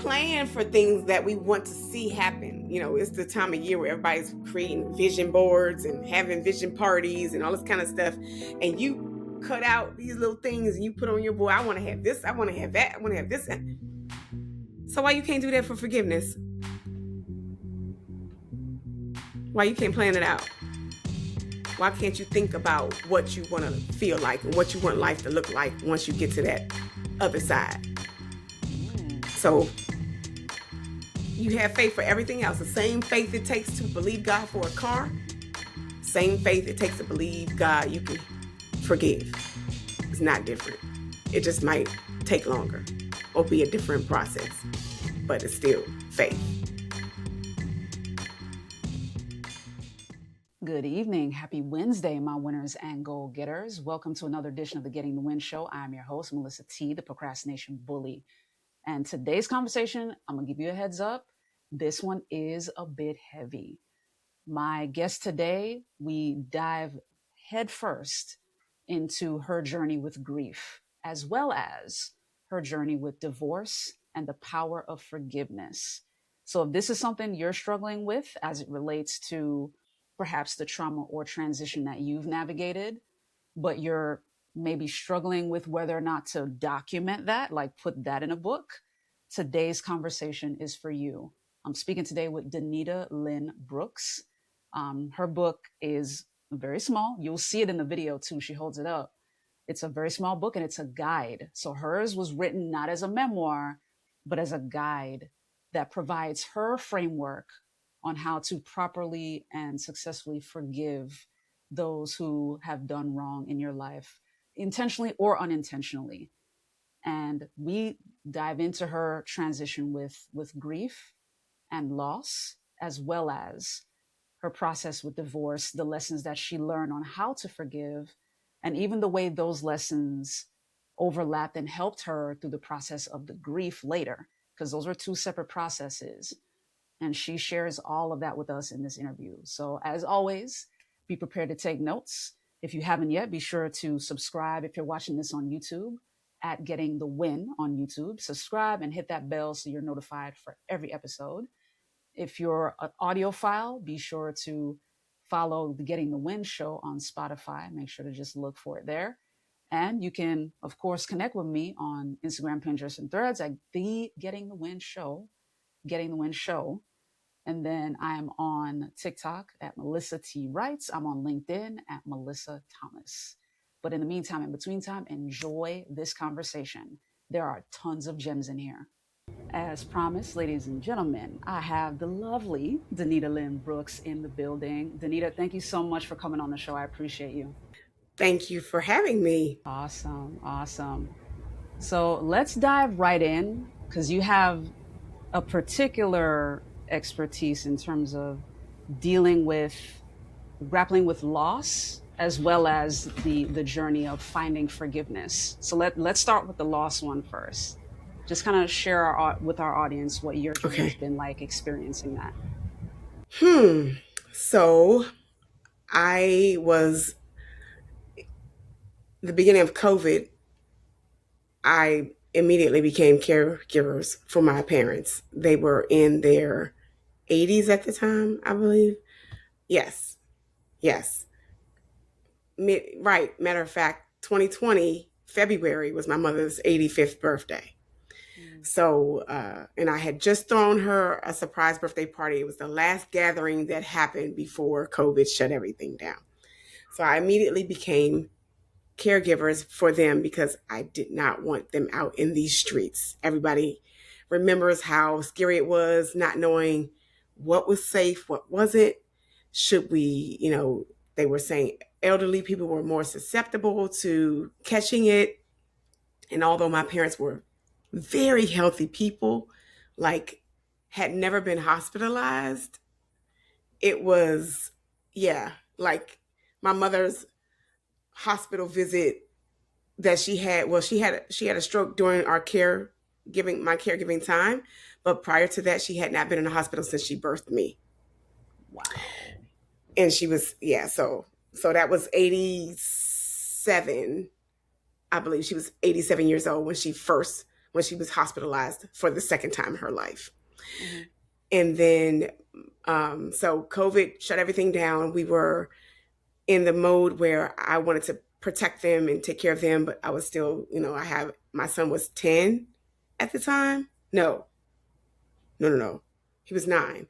plan for things that we want to see happen. It's the time of year where everybody's creating vision boards and having vision parties and all this kind of stuff. And you cut out these little things and you put on your board, I want to have this, I want to have that, I want to have this. So why you can't do that for forgiveness? Why you can't plan it out? Why can't you think about what you want to feel like and what you want life to look like once you get to that other side? So you have faith for everything else. The same faith it takes to believe God for a car, same faith it takes to believe God you can forgive. It's not different. It just might take longer or be a different process, but it's still faith. Good evening. Happy Wednesday, my winners and goal getters. Welcome to another edition of the Getting the Win Show. I'm your host, Melissa T, the procrastination bully. And today's conversation, I'm going to give you a heads up. This one is a bit heavy. My guest today, we dive headfirst into her journey with grief, as well as her journey with divorce and the power of forgiveness. So if this is something you're struggling with as it relates to perhaps the trauma or transition that you've navigated, but you're maybe struggling with whether or not to document that, like put that in a book, today's conversation is for you. I'm speaking today with Danita Lynne Brooks. Her book is very small. You'll see it in the video too. She holds it up. It's a very small book and it's a guide. So hers was written not as a memoir, but as a guide that provides her framework on how to properly and successfully forgive those who have done wrong in your life, intentionally or unintentionally. And we dive into her transition with grief and loss, as well as her process with divorce, the lessons that she learned on how to forgive, and even the way those lessons overlapped and helped her through the process of the grief later, because those were two separate processes. And she shares all of that with us in this interview. So as always, be prepared to take notes. If you haven't yet, be sure to subscribe if you're watching this on YouTube at Getting the Win on YouTube. Subscribe and hit that bell so you're notified for every episode. If you're an audiophile, be sure to follow the Getting the Win show on Spotify. Make sure to just look for it there. And you can, of course, connect with me on Instagram, Pinterest, and Threads at the Getting the Win show. Getting the Win show. And then I am on TikTok at Melissa T Writes. I'm on LinkedIn at Melissa Thomas. But in the meantime, in between time, enjoy this conversation. There are tons of gems in here. As promised, ladies and gentlemen, I have the lovely Danita Lynne Brooks in the building. Danita, thank you so much for coming on the show. I appreciate you. Thank you for having me. Awesome. So let's dive right in, because you have a particular expertise in terms of grappling with loss, as well as the journey of finding forgiveness. So let's start with the loss one first. Just kind of share with our audience what your journey has been like experiencing that. So I was, the beginning of COVID, I immediately became caregivers for my parents. They were in their 80s at the time, I believe. Yes. Right. Matter of fact, 2020, February was my mother's 85th birthday. So, and I had just thrown her a surprise birthday party. It was the last gathering that happened before COVID shut everything down. So I immediately became caregivers for them because I did not want them out in these streets. Everybody remembers how scary it was, not knowing what was safe, what wasn't. Should we, they were saying elderly people were more susceptible to catching it. And although my parents were very healthy people, like had never been hospitalized, it was, like my mother's hospital visit that she had a stroke during my caregiving time, but prior to that she had not been in the hospital since she birthed me. Wow. And she was so that was 87. I believe she was 87 years old when when she was hospitalized for the second time in her life. Mm-hmm. And then, so COVID shut everything down. We were in the mode where I wanted to protect them and take care of them, but I was still, my son was 10 at the time. No. He was 9.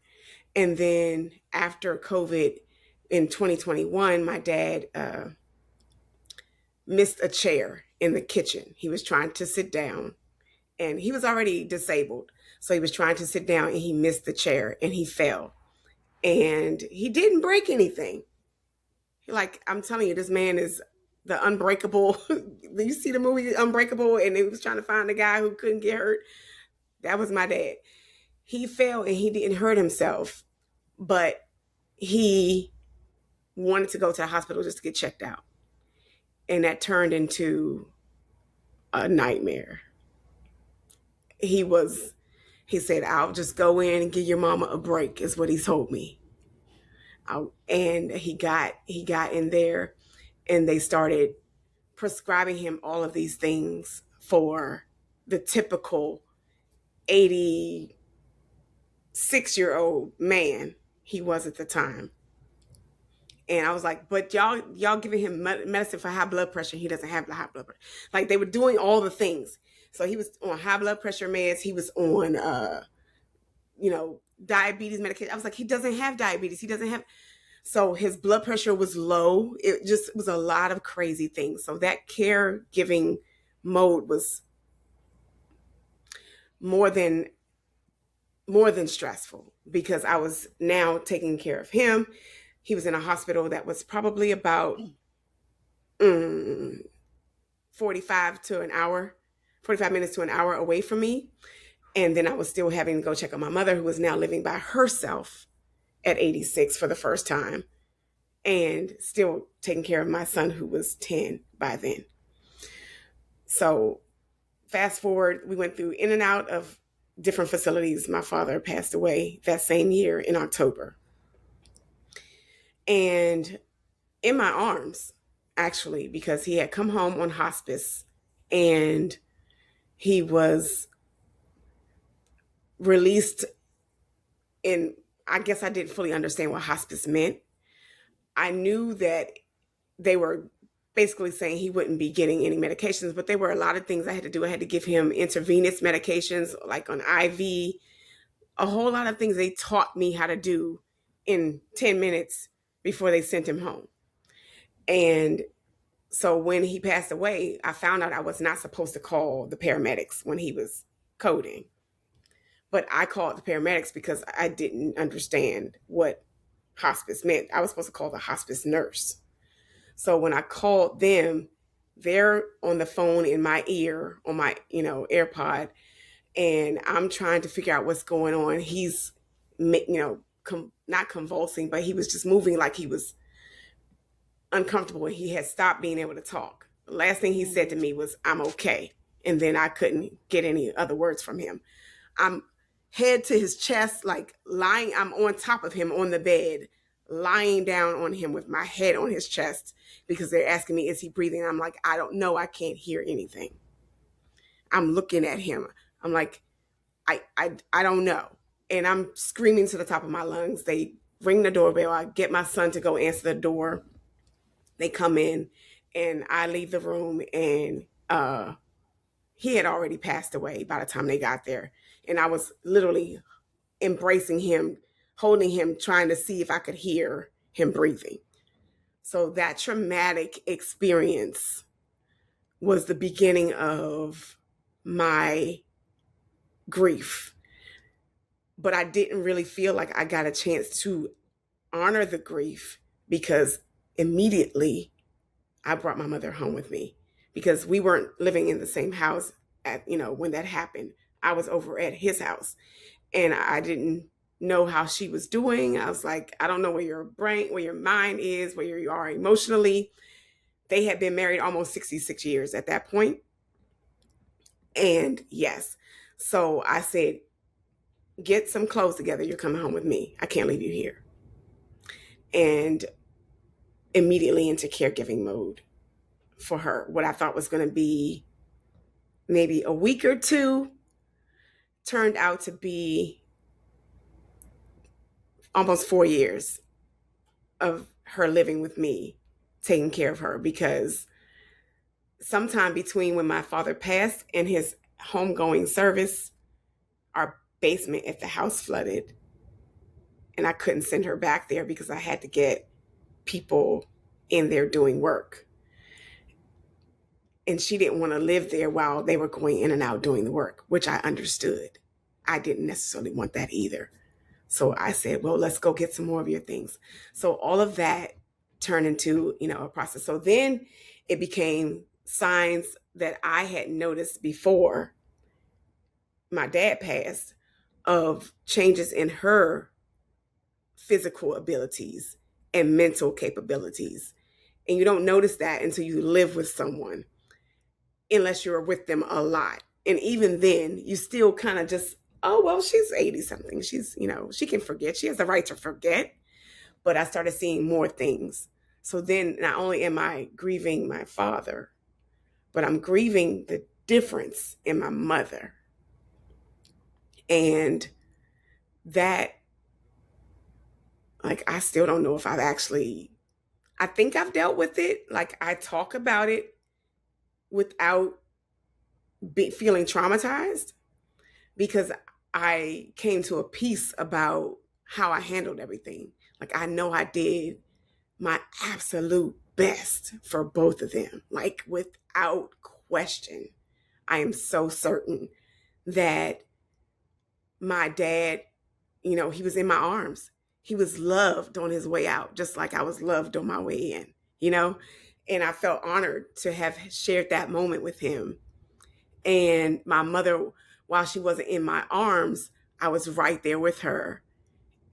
And then after COVID in 2021, my dad missed a chair in the kitchen. He was trying to sit down and he was already disabled. So he was trying to sit down and he missed the chair and he fell. And he didn't break anything. Like, I'm telling you, this man is the unbreakable. You see the movie Unbreakable, and he was trying to find the guy who couldn't get hurt? That was my dad. He fell and he didn't hurt himself, but he wanted to go to the hospital just to get checked out. And that turned into a nightmare. He said, I'll just go in and give your mama a break, is what he told me. And he got in there and they started prescribing him all of these things for the typical 86-year-old man he was at the time. And I was like, but y'all giving him medicine for high blood pressure. He doesn't have the high blood pressure. Like, they were doing all the things. So he was on high blood pressure meds. He was on, diabetes medication. I was like, he doesn't have diabetes. He doesn't have. So his blood pressure was low. It just was a lot of crazy things. So that caregiving mode was more than stressful, because I was now taking care of him. He was in a hospital that was probably about 45 minutes to an hour away from me. And then I was still having to go check on my mother, who was now living by herself at 86 for the first time, and still taking care of my son, who was 10 by then. So fast forward, we went through in and out of different facilities. My father passed away that same year in October. And in my arms, actually, because he had come home on hospice and he was released in, I guess I didn't fully understand what hospice meant. I knew that they were basically saying he wouldn't be getting any medications, but there were a lot of things I had to do. I had to give him intravenous medications, like on IV, a whole lot of things they taught me how to do in 10 minutes before they sent him home. And so when he passed away, I found out I was not supposed to call the paramedics when he was coding. But I called the paramedics because I didn't understand what hospice meant. I was supposed to call the hospice nurse. So when I called them, they're on the phone in my ear, on my, AirPod, and I'm trying to figure out what's going on. He's, not convulsing, but he was just moving like he was uncomfortable, and he had stopped being able to talk. The last thing he said to me was, "I'm okay." And then I couldn't get any other words from him. I'm head to his chest, like lying. I'm on top of him on the bed, lying down on him with my head on his chest, because they're asking me, is he breathing? I'm like, I don't know. I can't hear anything. I'm looking at him. I'm like, I don't know. And I'm screaming to the top of my lungs. They ring the doorbell. I get my son to go answer the door. They come in and I leave the room, and he had already passed away by the time they got there. And I was literally embracing him, holding him, trying to see if I could hear him breathing. So that traumatic experience was the beginning of my grief. But I didn't really feel like I got a chance to honor the grief, because immediately I brought my mother home with me, because we weren't living in the same house when that happened. I was over at his house and I didn't know how she was doing. I was like, I don't know where your mind is, where you are emotionally. They had been married almost 66 years at that point. And yes, so I said, get some clothes together. You're coming home with me. I can't leave you here. And immediately into caregiving mode for her. What I thought was going to be maybe a week or two turned out to be almost 4 years of her living with me, taking care of her, because sometime between when my father passed and his homegoing service, our basement at the house flooded, and I couldn't send her back there because I had to get people in there doing work. And she didn't want to live there while they were going in and out doing the work, which I understood. I didn't necessarily want that either. So I said, well, let's go get some more of your things. So all of that turned into, a process. So then it became signs that I had noticed before my dad passed of changes in her physical abilities and mental capabilities. And you don't notice that until you live with someone, unless you're with them a lot. And even then, you still kind of just, oh, well, she's 80 something. She's, she can forget. She has the right to forget. But I started seeing more things. So then not only am I grieving my father, but I'm grieving the difference in my mother. And that, like, I still don't know if I think I've dealt with it. Like, I talk about it without feeling traumatized, because I came to a peace about how I handled everything. Like, I know I did my absolute best for both of them, like, without question. I am so certain that my dad, he was in my arms. He was loved on his way out, just like I was loved on my way in, and I felt honored to have shared that moment with him. And my mother, while she wasn't in my arms, I was right there with her.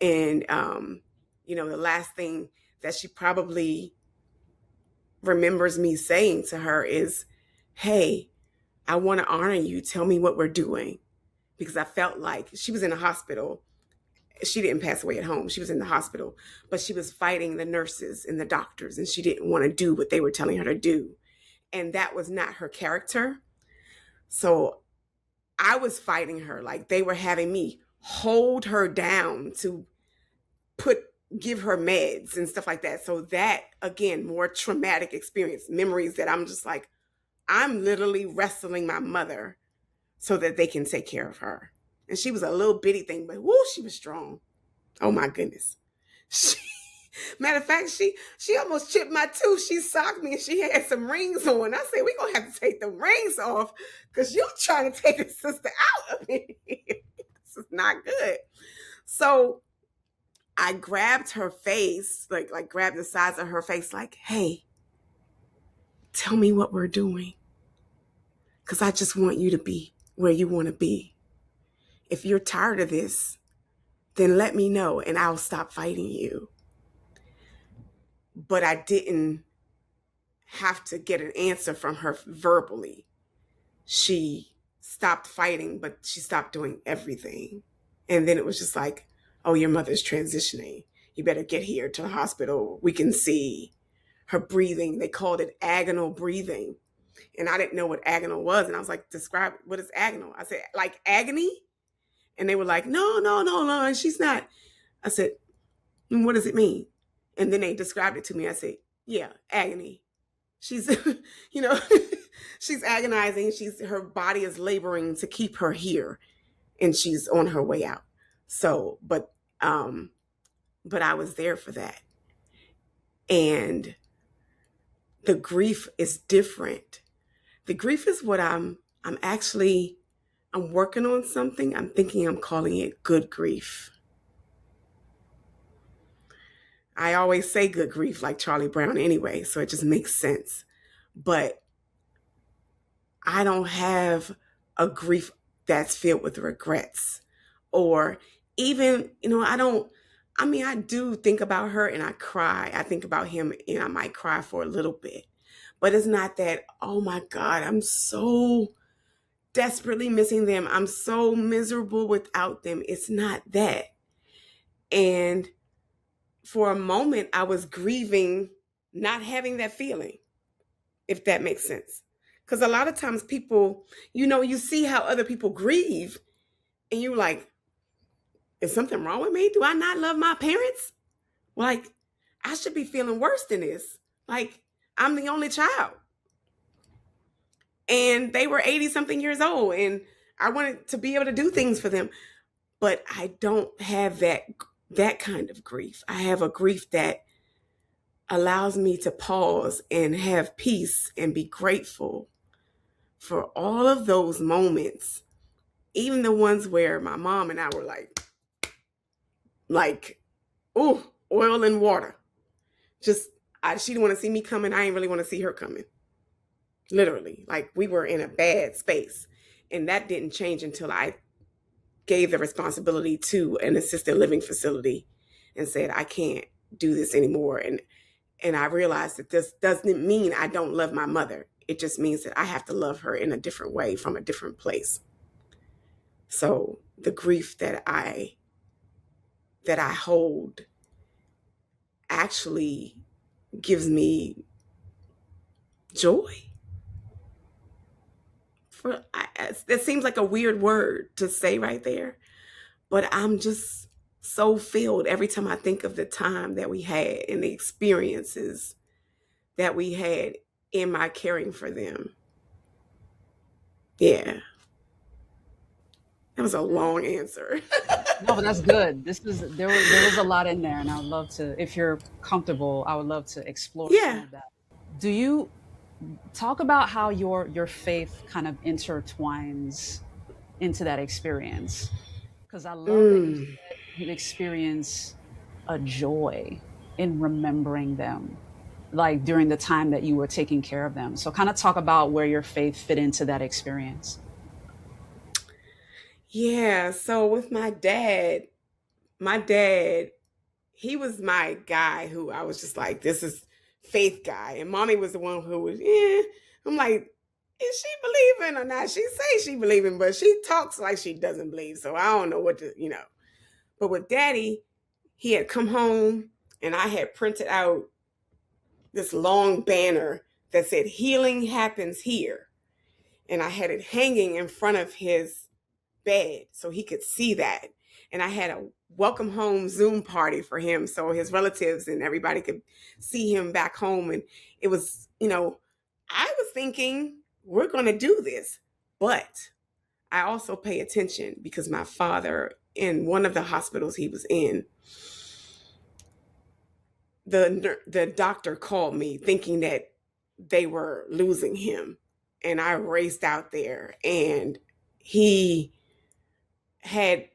And, the last thing that she probably remembers me saying to her is, hey, I want to honor you. Tell me what we're doing. Because I felt like she was in a hospital. She didn't pass away at home. She was in the hospital, but she was fighting the nurses and the doctors, and she didn't want to do what they were telling her to do. And that was not her character. So I was fighting her. Like, they were having me hold her down to give her meds and stuff like that. So that, again, more traumatic experience, memories that I'm just like, I'm literally wrestling my mother so that they can take care of her. And she was a little bitty thing, but whoo, she was strong. Oh my goodness. Matter of fact, she almost chipped my tooth. She socked me and she had some rings on. I said, we're going to have to take the rings off because you're trying to take a sister out of me. This is not good. So I grabbed her face, like grabbed the sides of her face, like, hey, tell me what we're doing. Because I just want you to be where you want to be. If you're tired of this, then let me know and I'll stop fighting you. But I didn't have to get an answer from her verbally. She stopped fighting, but she stopped doing everything. And then it was just like, oh, your mother's transitioning. You better get here to the hospital. We can see her breathing. They called it agonal breathing. And I didn't know what agonal was. And I was like, describe, what is agonal? I said, like agony? And they were like, no, she's not. I said, what does it mean? And then they described it to me. I said, yeah, agony. She's, she's agonizing. Her body is laboring to keep her here, and she's on her way out. So, but I was there for that. And the grief is different. The grief is what I'm working on something. I'm calling it good grief. I always say good grief like Charlie Brown anyway, so it just makes sense. But I don't have a grief that's filled with regrets, or even, I do think about her and I cry. I think about him and I might cry for a little bit, but it's not that, oh my God, I'm so desperately missing them. I'm so miserable without them. It's not that. And for a moment, I was grieving not having that feeling, if that makes sense. Because a lot of times people, you see how other people grieve and you're like, is something wrong with me? Do I not love my parents? Like, I should be feeling worse than this. Like, I'm the only child. And they were 80 something years old and I wanted to be able to do things for them. But I don't have that kind of grief. I have a grief that allows me to pause and have peace and be grateful for all of those moments, even the ones where my mom and I were oh, oil and water. Just, she didn't want to see me coming. I didn't really want to see her coming. Literally, like we were in a bad space. And that didn't change until I gave the responsibility to an assisted living facility and said, I can't do this anymore. And I realized that this doesn't mean I don't love my mother. It just means that I have to love her in a different way from a different place. So the grief that I hold actually gives me joy. That seems like a weird word to say right there, but I'm just so filled every time I think of the time that we had and the experiences that we had in my caring for them. Yeah. That was a long answer. No, but that's good. There was a lot in there, and I would love to, if you're comfortable, I would love to explore some Yeah. of that. Do you talk about how your faith kind of intertwines into that experience? Because I love that you Mm. said you experience a joy in remembering them, like during the time that you were taking care of them. So kind of talk about where your faith fit into that experience. Yeah. So with my dad, he was my guy who I was just like, this is faith guy. And mommy was the one who was, I'm like, is she believing or not? She say she believing, but she talks like she doesn't believe. So I don't know what to. But with daddy, he had come home and I had printed out this long banner that said healing happens here. And I had it hanging in front of his bed so he could see that. And I had a welcome home Zoom party for him so his relatives and everybody could see him back home. And it was, I was thinking we're going to do this. But I also pay attention because my father, in one of the hospitals he was in, the doctor called me thinking that they were losing him. And I raced out there and he had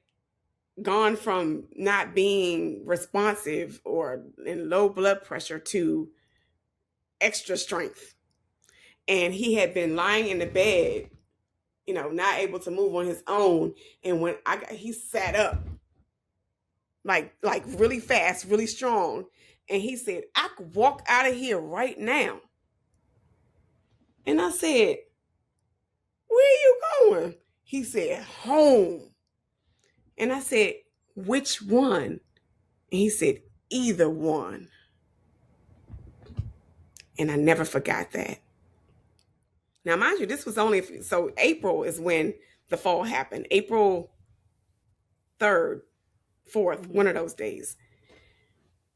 gone from not being responsive or in low blood pressure to extra strength. And he had been lying in the bed, not able to move on his own. And when he sat up like really fast, really strong. And he said, I could walk out of here right now. And I said, where are you going? He said, home. And I said, which one? And he said, either one. And I never forgot that. Now, mind you, this was only, so April is when the fall happened. April 3rd, 4th, Mm-hmm. one of those days.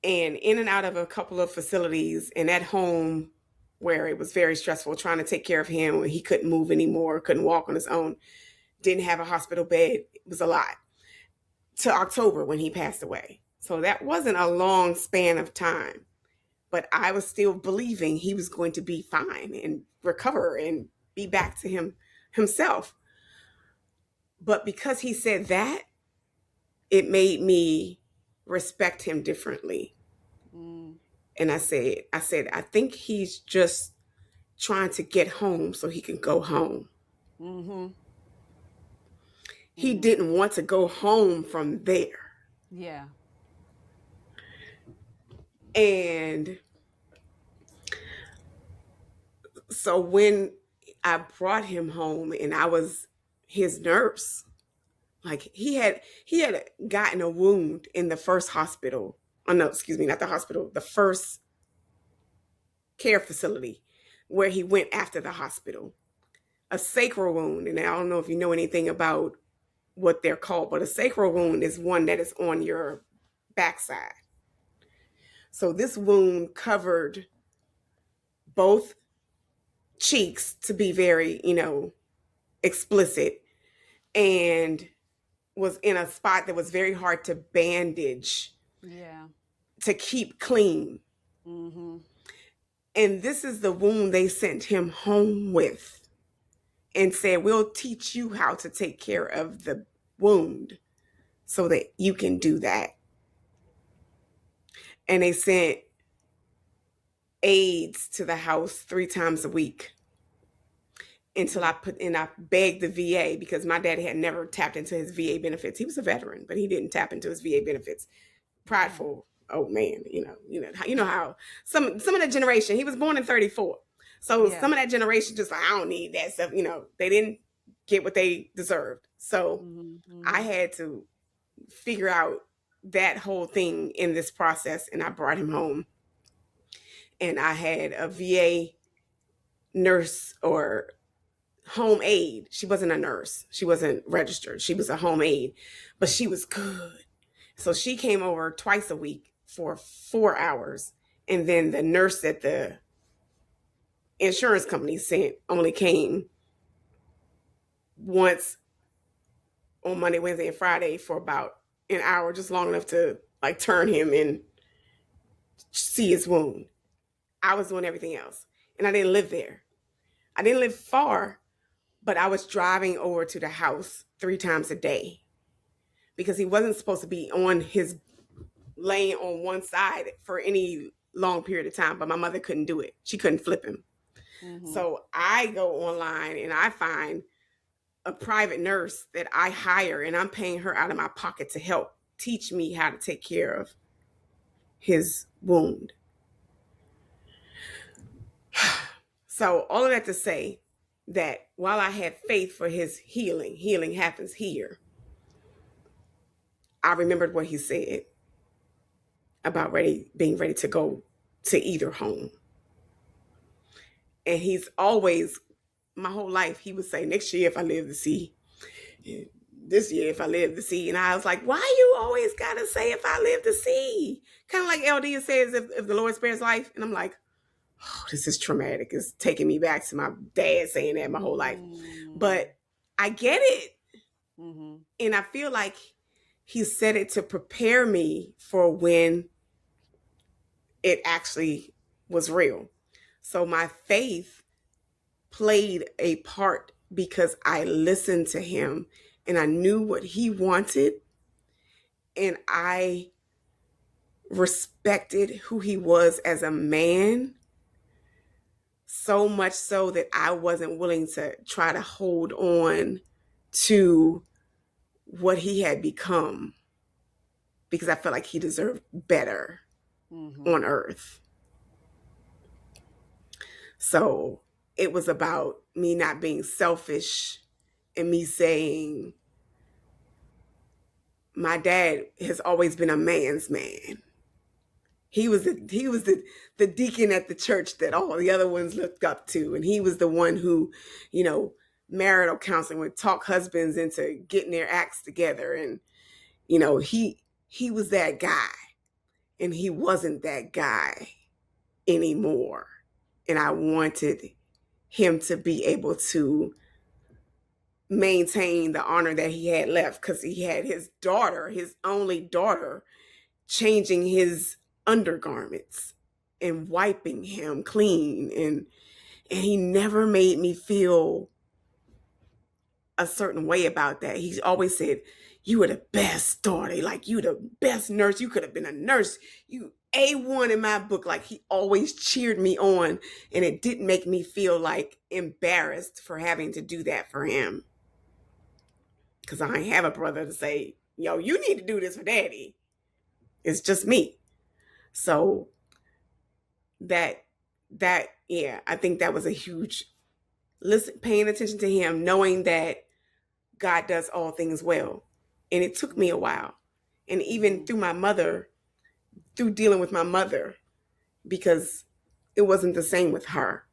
And in and out of a couple of facilities and at home where it was very stressful trying to take care of him when he couldn't move anymore, couldn't walk on his own, didn't have a hospital bed. It was a lot. To October when he passed away. So that wasn't a long span of time. But I was still believing he was going to be fine and recover and be back to himself. But because he said that, it made me respect him differently. Mm. And I said, I think he's just trying to get home so he can go home. Mm-hmm. He Mm-hmm. didn't want to go home from there. Yeah. And so when I brought him home and I was his nurse, like he had gotten a wound in the first hospital. Oh no, excuse me, not the hospital, the first care facility where he went after the hospital. a sacral wound. And I don't know if you know anything about what they're called, but a sacral wound is one that is on your backside. So this wound covered both cheeks, to be very, explicit, and was in a spot that was very hard to bandage, Yeah. to keep clean. Mm-hmm. And this is the wound they sent him home with and said, we'll teach you how to take care of the wound so that you can do that. And they sent aides to the house 3 times a week until I begged the VA, because my daddy had never tapped into his VA benefits. He was a veteran, but he didn't tap into his VA benefits. Prideful old man, you know how some of the generation, he was born in 34. So some of that generation just like, I don't need that stuff. They didn't get what they deserved. So I had to figure out that whole thing in this process, and I brought him home. And I had a VA nurse or home aide. She wasn't a nurse. She wasn't registered. She was a home aide, but she was good. So she came over twice a week for 4 hours. And then the nurse that the insurance company sent only came once on Monday, Wednesday, and Friday for about an hour, just long enough to like turn him and see his wound. I was doing everything else. And I didn't live there. I didn't live far, but I was driving over to the house 3 times a day because he wasn't supposed to be on his laying on one side for any long period of time, but my mother couldn't do it. She couldn't flip him. So I go online and I find a private nurse that I hire, and I'm paying her out of my pocket to help teach me how to take care of his wound. So all of that to say that while I had faith for his healing happens here. I remembered what he said about being ready to go to either home. And he's always, my whole life, he would say, next year if I live to see, this year if I live to see. And I was like, why you always gotta say if I live to see? Kind of like LD says, if the Lord spares life. And I'm like, oh, this is traumatic. It's taking me back to my dad saying that my whole life. But I get it. And I feel like he said it to prepare me for when it actually was real. So my faith played a part because I listened to him and I knew what he wanted, and I respected who he was as a man, so much so that I wasn't willing to try to hold on to what he had become, because I felt like he deserved better on earth. So it was about me not being selfish and me saying, my dad has always been a man's man. He was the deacon at the church that all the other ones looked up to. And he was the one who, marital counseling would talk husbands into getting their acts together. And, he was that guy. And he wasn't that guy anymore. And I wanted him to be able to maintain the honor that he had left, because he had his daughter, his only daughter, changing his undergarments and wiping him clean. And he never made me feel a certain way about that. He always said, you were the best daughter, like you the best nurse. You could have been a nurse. You A1 in my book. Like he always cheered me on, and it didn't make me feel like embarrassed for having to do that for him. Because I ain't have a brother to say, yo, you need to do this for daddy. It's just me. So yeah, I think that was a huge paying attention to him, knowing that God does all things well. And it took me a while. And even through dealing with my mother, because it wasn't the same with her.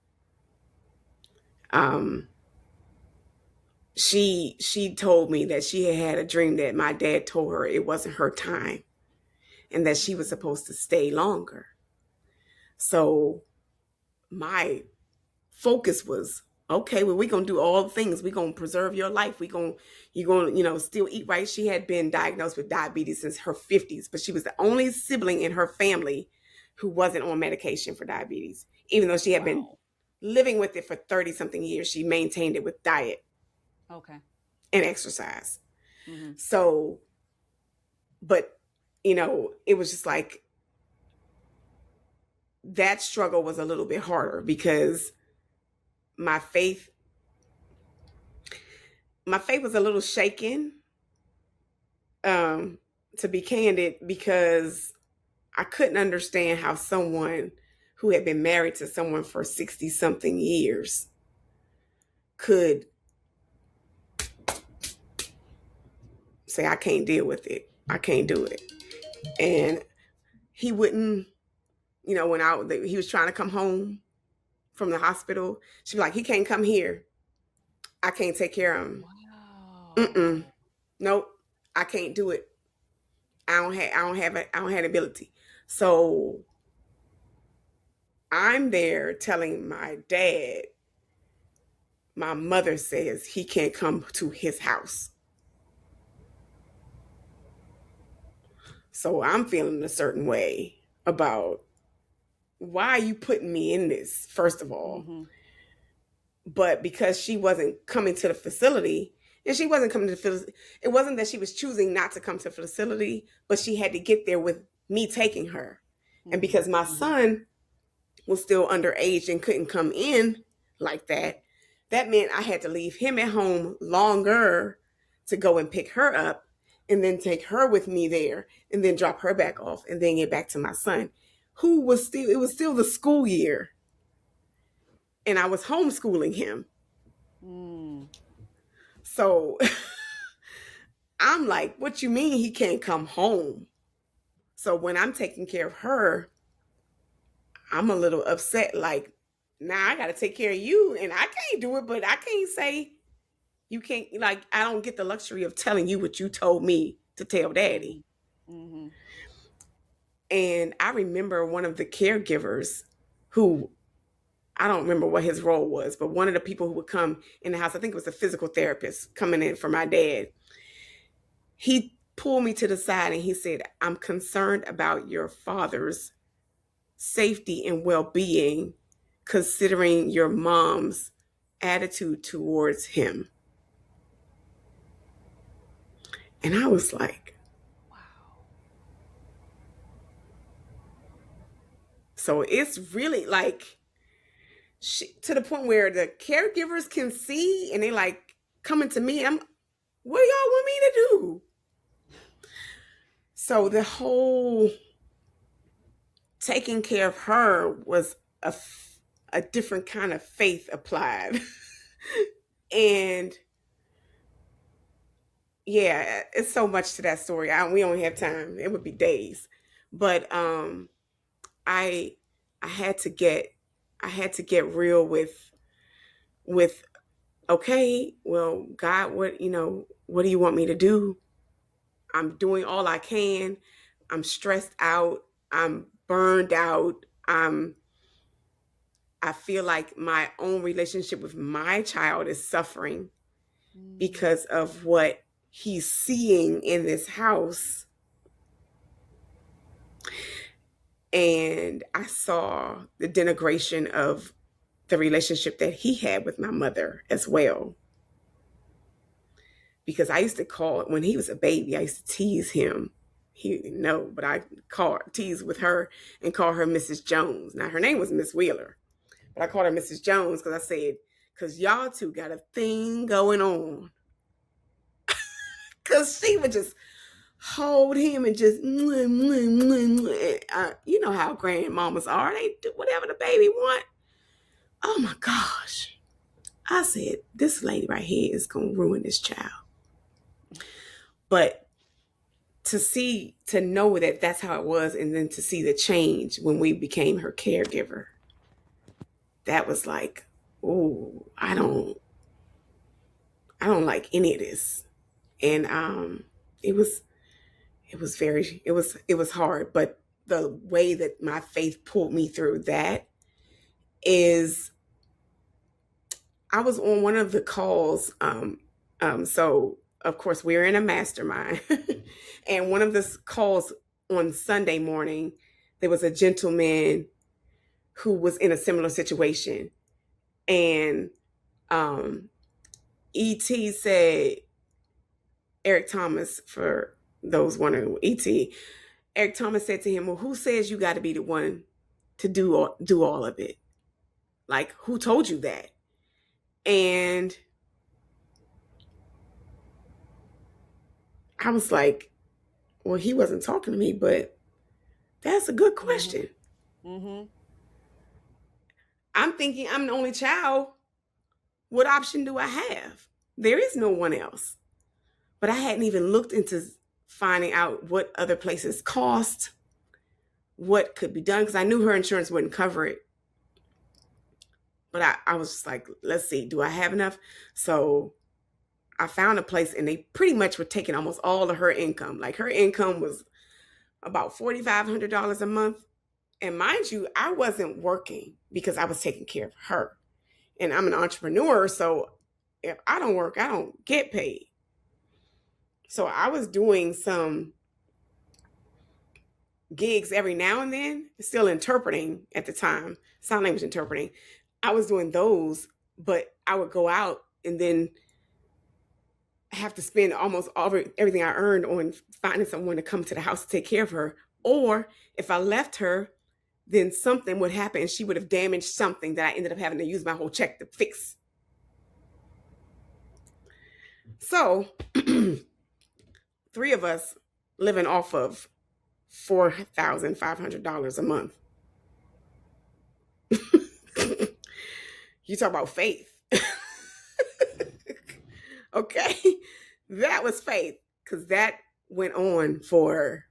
she told me that she had a dream that my dad told her it wasn't her time and that she was supposed to stay longer. So my focus was, okay, well, we're gonna do all the things. We're gonna preserve your life. You're gonna, still eat right. She had been diagnosed with diabetes since her 50s, but she was the only sibling in her family who wasn't on medication for diabetes. Even though she had been Wow. living with it for 30 something years, she maintained it with diet Okay. and exercise. Mm-hmm. So, but it was just like that struggle was a little bit harder because my faith was a little shaken, to be candid, because I couldn't understand how someone who had been married to someone for 60 something years could say, I can't deal with it. I can't do it. And he wouldn't, when he was trying to come home from the hospital, she'd be like, he can't come here. I can't take care of him. Mm-mm. Wow. Nope. I can't do it. I don't have ability. So I'm there telling my dad, my mother says he can't come to his house. So I'm feeling a certain way about, why are you putting me in this, first of all? Mm-hmm. But because she wasn't coming to the facility, and she wasn't coming to the facility, it wasn't that she was choosing not to come to the facility, but she had to get there with me taking her. And Mm-hmm. because my son was still underage and couldn't come in like that, that meant I had to leave him at home longer to go and pick her up and then take her with me there and then drop her back off and then get back to my son, who was still, it was still the school year and I was homeschooling him. Mm. So I'm like, what you mean he can't come home? So when I'm taking care of her, I'm a little upset. Like, now I got to take care of you and I can't do it, but I can't say you can't. Like, I don't get the luxury of telling you what you told me to tell daddy. Mm-hmm. Mm-hmm. And I remember one of the caregivers who, I don't remember what his role was, but one of the people who would come in the house, I think it was a physical therapist coming in for my dad. He pulled me to the side and he said, I'm concerned about your father's safety and well-being, considering your mom's attitude towards him. And I was like, Wow. so it's really like, to the point where the caregivers can see and they like coming to me. What do y'all want me to do? So the whole taking care of her was a different kind of faith applied. And yeah, it's so much to that story. We don't have time. It would be days. But I I had to get real with okay, well, God, what do you want me to do? I'm doing all I can. I'm stressed out. I'm burned out. I feel like my own relationship with my child is suffering Mm. because of what he's seeing in this house. And I saw the denigration of the relationship that he had with my mother as well. Because I used to call, when he was a baby, I used to tease him. He didn't know, but I tease with her and call her Mrs. Jones. Now, her name was Miss Wheeler, but I called her Mrs. Jones because I said, because y'all two got a thing going on. Because she would just hold him and just, you know how grandmamas are. They do whatever the baby want. Oh my gosh. I said, this lady right here is going to ruin this child. But to know that that's how it was, and then to see the change when we became her caregiver, that was like, oh, I don't like any of this. And it was it was hard, but the way that my faith pulled me through that is I was on one of the calls. So of course we're in a mastermind, and one of the calls on Sunday morning, there was a gentleman who was in a similar situation, and ET said, Eric Thomas, for those wondering, Eric Thomas said to him, well, who says you got to be the one to do all of it? Like, who told you that? And I was like, well, he wasn't talking to me, but that's a good question. Mm-hmm. I'm thinking I'm the only child. What option do I have? There is no one else. But I hadn't even looked into finding out what other places cost, what could be done, because I knew her insurance wouldn't cover it. But I was just like, let's see, do I have enough? So I found a place, and they pretty much were taking almost all of her income. Like, her income was about $4,500 a month. And mind you, I wasn't working because I was taking care of her. And I'm an entrepreneur, so if I don't work, I don't get paid. So I was doing some gigs every now and then, still interpreting at the time, sign language interpreting. I was doing those, but I would go out and then have to spend almost everything I earned on finding someone to come to the house to take care of her. Or if I left her, then something would happen and she would have damaged something that I ended up having to use my whole check to fix. So 3 of us living off of $4,500 a month. You talk about faith. Okay. That was faith, because that went on for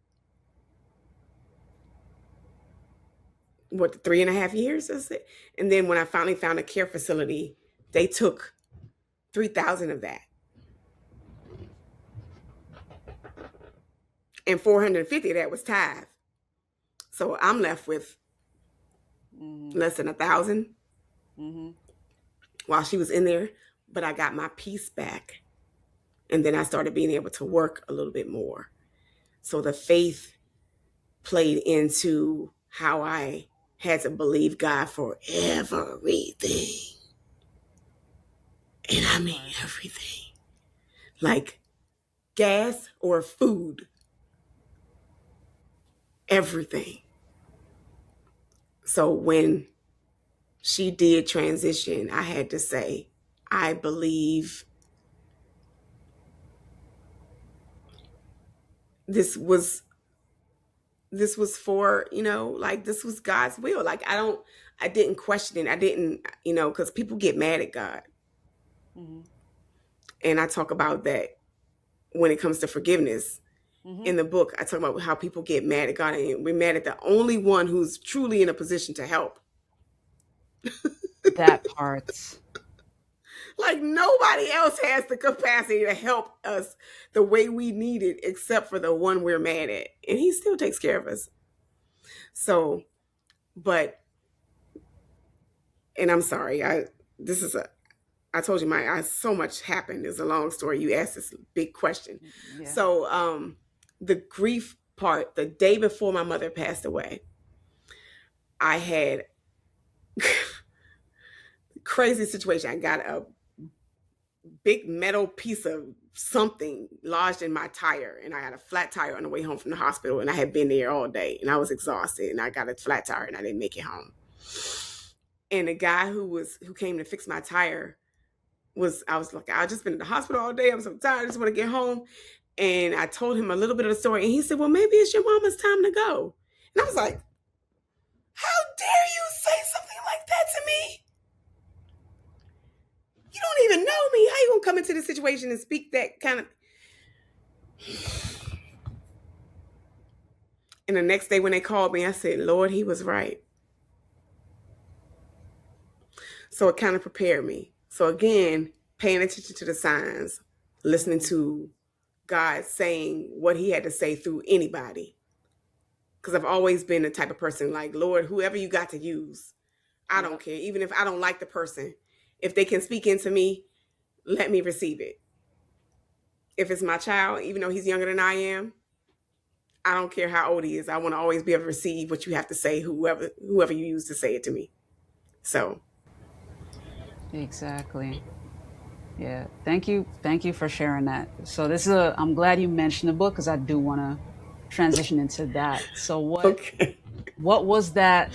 3.5 years, is it? And then when I finally found a care facility, they took $3,000 of that. And $450 of that was tithe. So I'm left with less than $1,000 while she was in there. But I got my peace back. And then I started being able to work a little bit more. So the faith played into how I had to believe God for everything. And I mean everything. Like gas or food. Everything. So when she did transition, I had to say, I believe this was for, like, this was God's will. Like, I didn't question it. I didn't, because people get mad at God. Mm-hmm. And I talk about that when it comes to forgiveness. Mm-hmm. In the book, I talk about how people get mad at God, and we're mad at the only one who's truly in a position to help. That part. Like, nobody else has the capacity to help us the way we need it, except for the one we're mad at. And he still takes care of us. So, and I'm sorry, I told you so much happened. It's a long story. You asked this big question. Yeah. So, the grief part, the day before my mother passed away, I had crazy situation. I got a big metal piece of something lodged in my tire, and I had a flat tire on the way home from the hospital, and I had been there all day, and I was exhausted, and I got a flat tire, and I didn't make it home. And the guy who came to fix my tire I was like, I've just been in the hospital all day. I'm so tired. I just want to get home. And I told him a little bit of the story, and he said, well, maybe it's your mama's time to go. And I was like, how dare you say something like that to me? You don't even know me. How you gonna come into this situation and speak that kind of... And the next day when they called me, I said, Lord, he was right. So it kind of prepared me. So again, paying attention to the signs, listening to God saying what he had to say through anybody. Because I've always been the type of person like, Lord, whoever you got to use, I don't care. Even if I don't like the person, if they can speak into me, let me receive it. If it's my child, even though he's younger than I am, I don't care how old he is. I want to always be able to receive what you have to say, whoever you use to say it to me. So. Exactly. Yeah. Thank you. Thank you for sharing that. So I'm glad you mentioned the book because I do want to transition into that. So what was that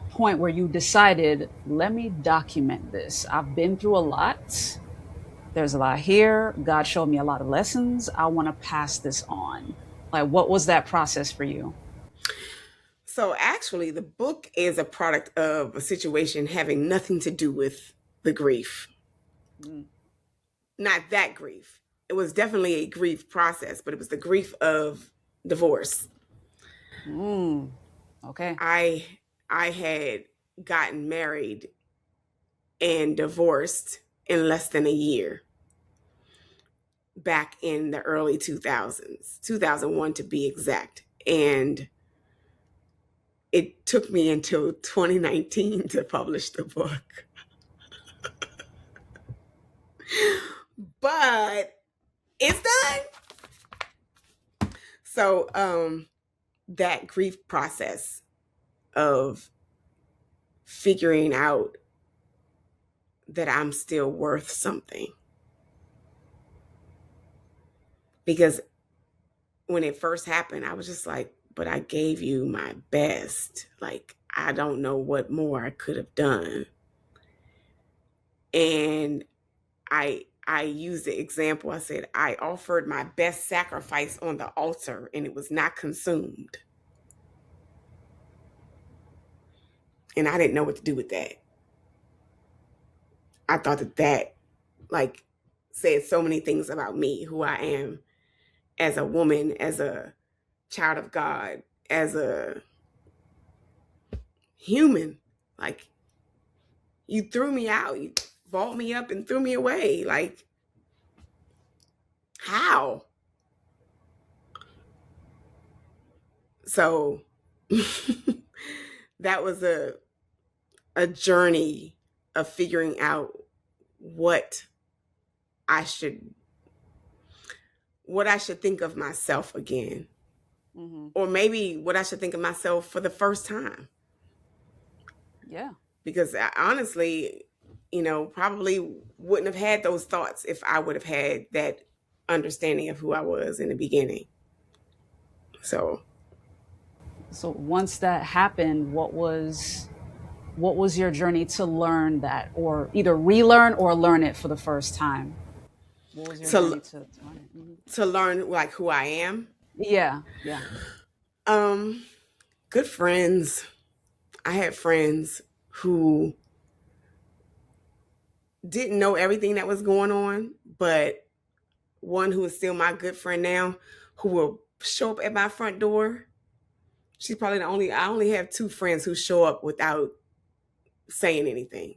point where you decided, let me document this? I've been through a lot. There's a lot here. God showed me a lot of lessons. I want to pass this on. Like, what was that process for you? So actually, the book is a product of a situation having nothing to do with the grief. Mm. Not that grief. It was definitely a grief process, but it was the grief of divorce. Okay. I had gotten married and divorced in less than a year back in the early 2000s, 2001 to be exact. And it took me until 2019 to publish the book. But it's done. So that grief process of figuring out that I'm still worth something. Because when it first happened, I was just like, but I gave you my best. Like, I don't know what more I could have done. And I used the example. I said, I offered my best sacrifice on the altar and it was not consumed. And I didn't know what to do with that. I thought that like said so many things about me, who I am as a woman, as a child of God, as a human. Like, you threw me out, you balled me up and threw me away. Like, how? So that was a journey of figuring out what I should think of myself again. Mm-hmm. Or maybe what I should think of myself for the first time. Yeah. Because I, honestly, probably wouldn't have had those thoughts if I would have had that understanding of who I was in the beginning. So once that happened, what was your journey to learn that, or either relearn or learn it for the first time? What was your journey to learn it? Mm-hmm. To learn like who I am? Yeah. Good friends. I had friends who didn't know everything that was going on, but one who is still my good friend now, who will show up at my front door. She's probably I only have 2 friends who show up without saying anything.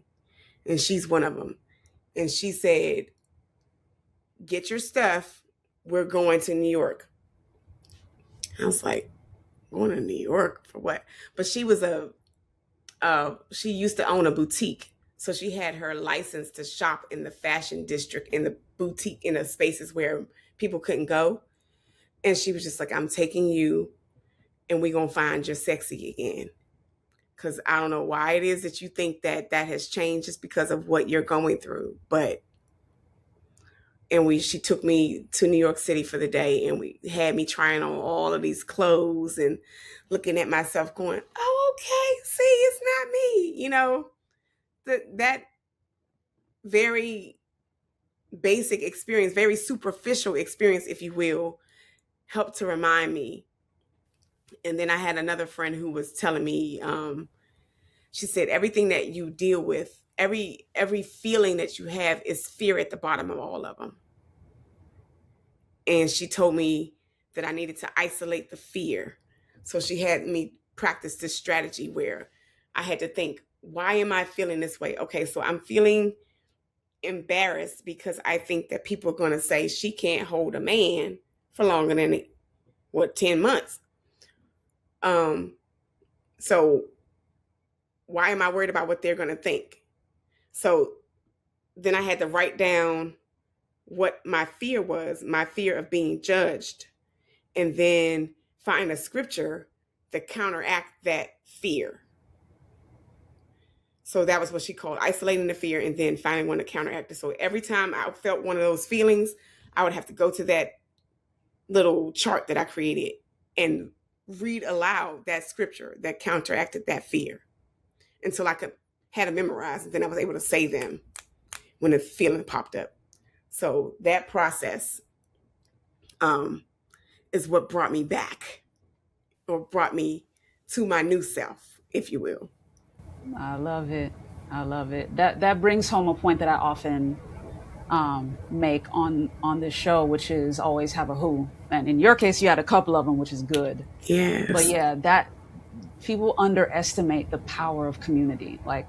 And she's one of them. And she said, get your stuff. We're going to New York. I was like, going to New York for what? But she was she used to own a boutique. So she had her license to shop in the fashion district, in the boutique, in the spaces where people couldn't go. And she was just like, I'm taking you and we're going to find your sexy again. Because I don't know why it is that you think that has changed just because of what you're going through. She took me to New York City for the day, and we had me trying on all of these clothes and looking at myself going, oh, okay, see, it's not me. That very basic experience, very superficial experience, if you will, helped to remind me. And then I had another friend who was telling me, she said, everything that you deal with, every feeling that you have is fear at the bottom of all of them. And she told me that I needed to isolate the fear. So she had me practice this strategy where I had to think, why am I feeling this way? Okay, so I'm feeling embarrassed because I think that people are going to say she can't hold a man for longer than 10 months. So why am I worried about what they're going to think? So then I had to write down what my fear was, my fear of being judged, and then find a scripture to counteract that fear. So that was what she called isolating the fear and then finding one to counteract it. So every time I felt one of those feelings, I would have to go to that little chart that I created and read aloud that scripture that counteracted that fear until I had them memorized. And then I was able to say them when the feeling popped up. So that process is what brought me back, or brought me to my new self, if you will. I love it. I love it. That brings home a point that I often make on this show, which is always have a who. And in your case, you had a couple of them, which is good. Yes. But yeah, that people underestimate the power of community. Like,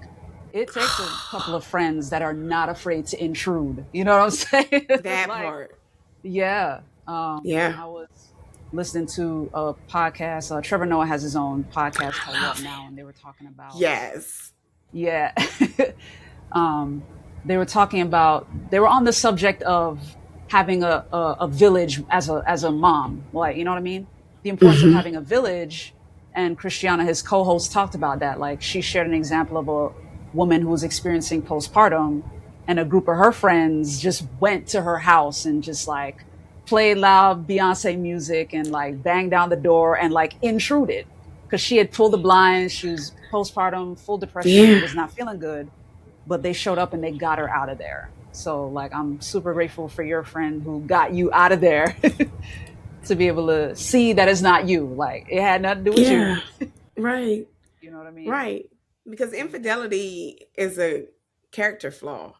it takes a couple of friends that are not afraid to intrude. You know what I'm saying? That Like, part. yeah. Yeah. I was listening to a podcast. Trevor Noah has his own podcast called What Now? And they were talking about. Yes. Yeah. They were talking about, they were on the subject of having a village as a mom. Like, you know what I mean? The importance of having a village. And Christiana, his co-host, talked about that. Like, she shared an example of a woman who was experiencing postpartum, and a group of her friends just went to her house and just like played loud Beyonce music and like banged down the door and like intruded because she had pulled the blinds. She was postpartum, full depression, was not feeling good, but they showed up and they got her out of there. So like, I'm super grateful for your friend who got you out of there to be able to see that it's not you. Like, it had nothing to do with you. Right. You know what I mean? Right. Because infidelity is a character flaw.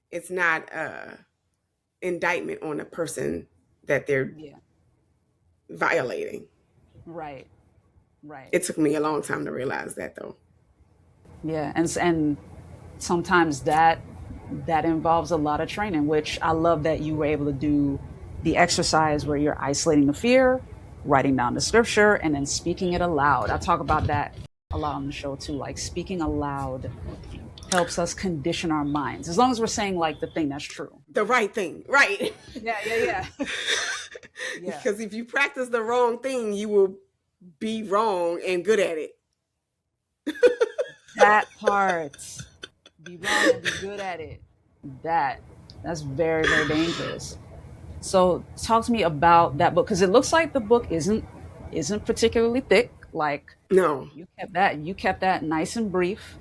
It's not a indictment on a person that they're violating. Right. Right. It took me a long time to realize that, though. Yeah. And sometimes that involves a lot of training, which I love that you were able to do the exercise where you're isolating the fear, writing down the scripture, and then speaking it aloud. I talk about that a lot on the show too. Like, speaking aloud helps us condition our minds, as long as we're saying like the thing that's true, the right thing. Right. Yeah. Because if you practice the wrong thing, you will be wrong and good at it. That part. Be wrong and be good at it. That's very, very dangerous. So talk to me about that book, because it looks like the book isn't particularly thick. Like, no, you kept that nice and brief.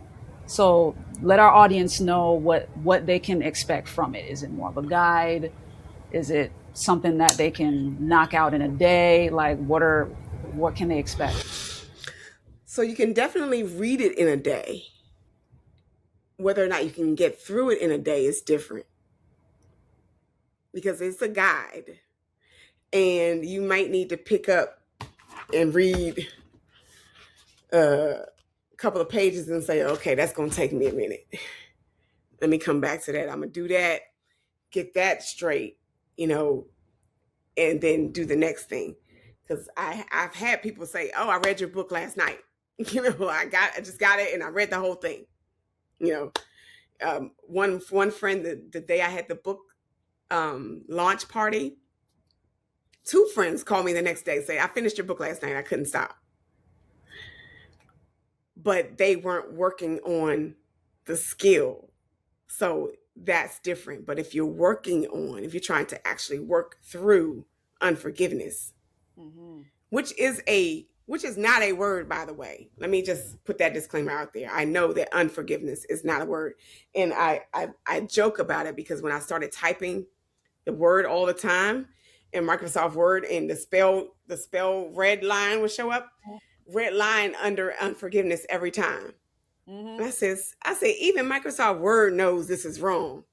So let our audience know what they can expect from it. Is it more of a guide? Is it something that they can knock out in a day? Like, what can they expect? So you can definitely read it in a day. Whether or not you can get through it in a day is different, because it's a guide, and you might need to pick up and read a couple of pages and say, okay, that's going to take me a minute. Let me come back to that. I'm going to do that, get that straight, and then do the next thing. Because I've had people say, oh, I read your book last night. I just got it and I read the whole thing. One friend, the day I had the book launch party, 2 friends called me the next day, say, I finished your book last night. I couldn't stop. But they weren't working on the skill. So that's different. But if you're trying to actually work through unforgiveness, which is not a word, by the way. Let me just put that disclaimer out there. I know that unforgiveness is not a word. And I joke about it because when I started typing the word all the time in Microsoft Word, and the spell red line would show up, red line under unforgiveness every time. I said, even Microsoft Word knows this is wrong.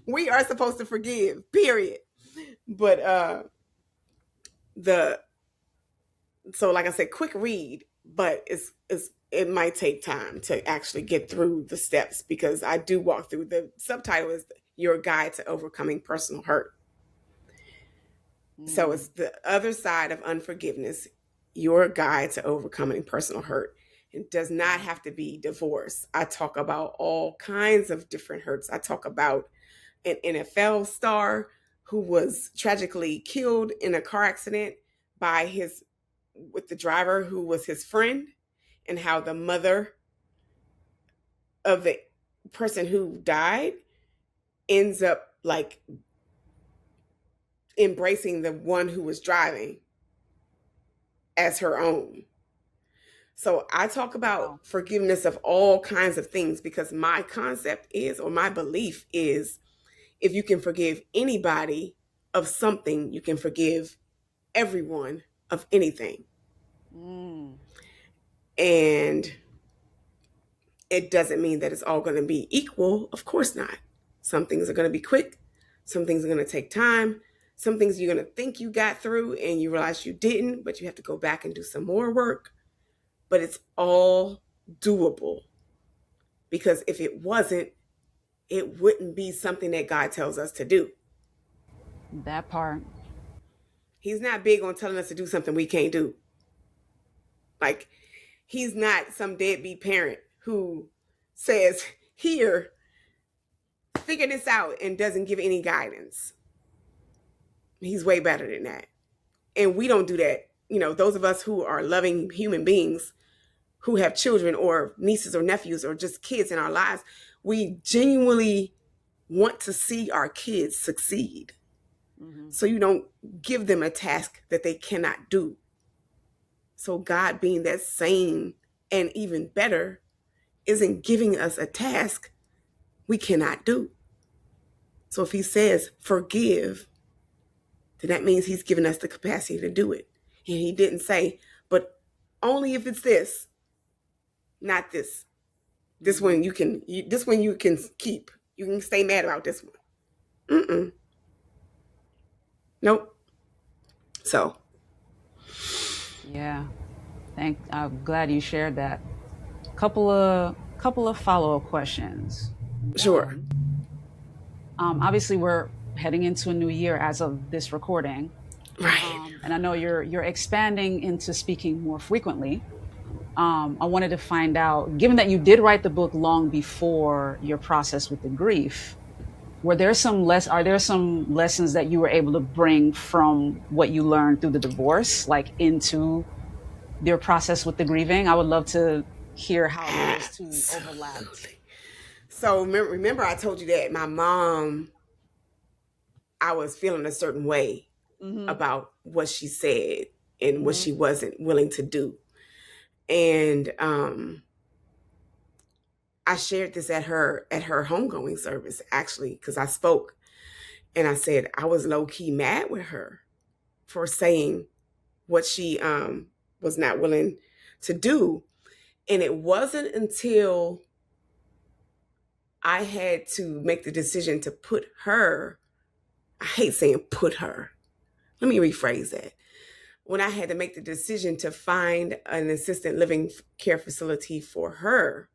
We are supposed to forgive, period. But so like I said, quick read, but it might take time to actually get through the steps, because I do walk through. The subtitle is Your Guide to Overcoming Personal Hurt. So it's the other side of unforgiveness, your guide to overcoming personal hurt. It does not have to be divorce. I talk about all kinds of different hurts. I talk about an NFL star who was tragically killed in a car accident with the driver who was his friend, and how the mother of the person who died ends up like embracing the one who was driving as her own. So I talk about forgiveness of all kinds of things, because my concept is, or my belief is, if you can forgive anybody of something, you can forgive everyone of anything. And it doesn't mean that it's all going to be equal. Of course not. Some things are going to be quick. Some things are going to take time. Some things you're going to think you got through and you realize you didn't, but you have to go back and do some more work. But it's all doable, because if it wasn't, it wouldn't be something that God tells us to do. That part. He's not big on telling us to do something we can't do. Like, he's not some deadbeat parent who says, here, figure this out, and doesn't give any guidance. He's way better than that. And we don't do that. You know, those of us who are loving human beings, who have children or nieces or nephews or just kids in our lives, we genuinely want to see our kids succeed. So you don't give them a task that they cannot do. So God, being that same and even better, isn't giving us a task we cannot do. So if he says forgive, then that means he's given us the capacity to do it. And he didn't say, but only if it's this, not this. This one you can keep. You can stay mad about this one. Nope. So. Yeah. I'm glad you shared that. Couple of follow-up questions. Sure. Obviously we're heading into a new year as of this recording. Right. And I know you're expanding into speaking more frequently. I wanted to find out, given that you did write the book long before your process with the grief, are there some lessons that you were able to bring from what you learned through the divorce, like into your process with the grieving? I would love to hear how those two overlapped. So remember I told you that my mom, I was feeling a certain way about what she said and what she wasn't willing to do. And I shared this at her homegoing service, actually, because I spoke and I said I was low-key mad with her for saying what she was not willing to do. And it wasn't until I had to make the decision to put her, I hate saying put her, let me rephrase that. When I had to make the decision to find an assisted living care facility for her,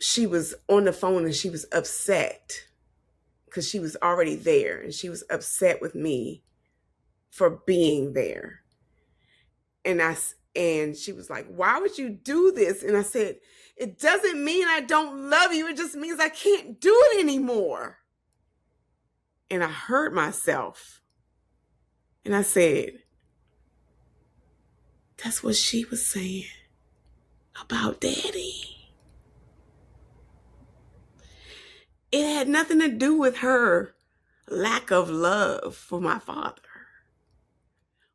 she was on the phone and she was upset because she was already there, and she was upset with me for being there. And she was like, why would you do this? And I said, it doesn't mean I don't love you. It just means I can't do it anymore. And I heard myself. And I said, that's what she was saying about Daddy. It had nothing to do with her lack of love for my father.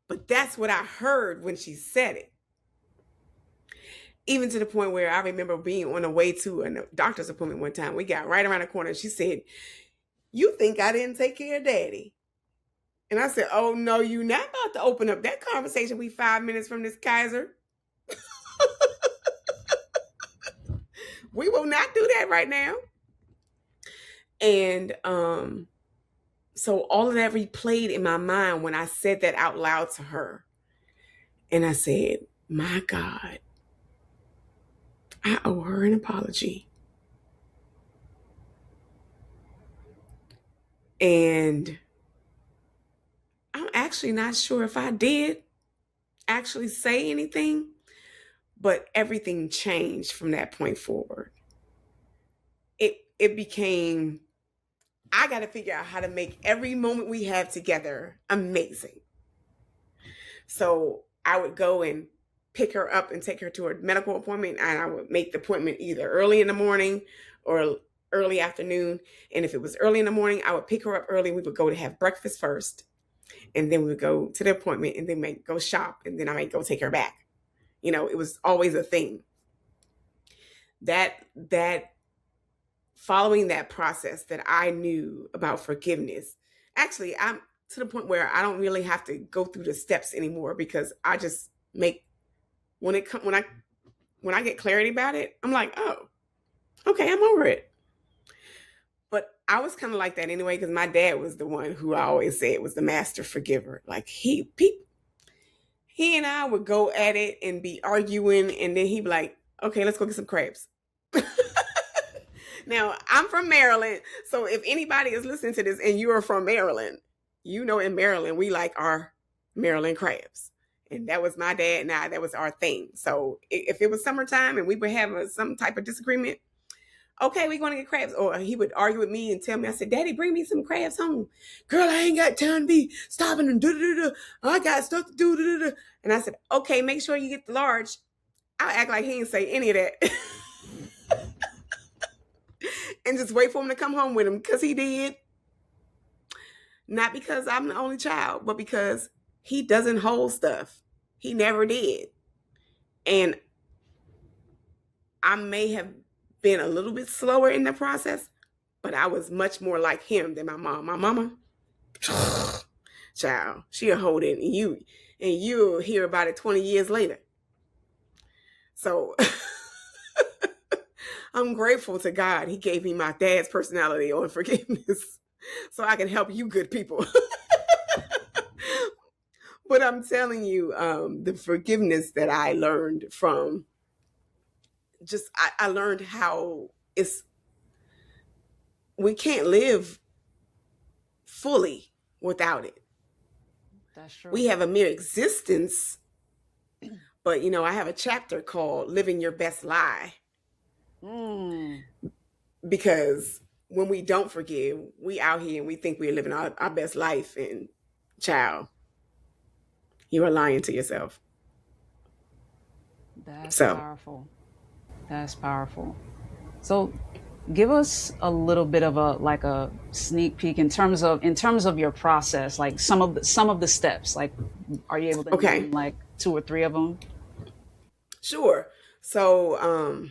But that's what I heard when she said it. Even to the point where I remember being on the way to a doctor's appointment one time. We got right around the corner and she said, you think I didn't take care of Daddy? And I said, oh no, you're not about to open up that conversation. We 5 minutes from this Kaiser. We will not do that right now. And So all of that replayed in my mind when I said that out loud to her. And I said, my God, I owe her an apology. And I'm actually not sure if I did actually say anything, but everything changed from that point forward. It became, I got to figure out how to make every moment we have together amazing. So I would go and pick her up and take her to her medical appointment, and I would make the appointment either early in the morning or early afternoon. And if it was early in the morning, I would pick her up early. We would go to have breakfast first, and then we would go to the appointment, and then might go shop, and then I might go take her back. It was always a thing. That following that process that I knew about forgiveness, actually, I'm to the point where I don't really have to go through the steps anymore, because I just make, when I get clarity about it, I'm like, oh, okay, I'm over it. But I was kind of like that anyway, because my dad was the one who I always said was the master forgiver. Like he and I would go at it and be arguing, and then he'd be like, okay, let's go get some crabs. Now, I'm from Maryland, so if anybody is listening to this and you are from Maryland, in Maryland, we like our Maryland crabs. And that was my dad and I, that was our thing. So if it was summertime and we were having some type of disagreement, okay, we're going to get crabs. Or he would argue with me and tell me, I said, Daddy, bring me some crabs home. Girl, I ain't got time to be stopping and do. I got stuff to do. And I said, okay, make sure you get the large. I'll act like he didn't say any of that. And just wait for him to come home with him, because he did. Not because I'm the only child, but because he doesn't hold stuff. He never did. And I may have been a little bit slower in the process, but I was much more like him than my mom. My mama, child, she'll hold it, and you'll hear about it 20 years later. So I'm grateful to God he gave me my dad's personality on forgiveness so I can help you good people. But I'm telling you, the forgiveness that I learned from, I learned how we can't live fully without it. That's true. We have a mere existence, but I have a chapter called Living Your Best Lie. Because when we don't forgive, we out here and we think we're living our best life, and child, you are lying to yourself. That's powerful. That's powerful. So give us a little bit of a sneak peek in terms of your process, like some of the steps. Like, are you able to name like 2 or 3 of them? Sure. So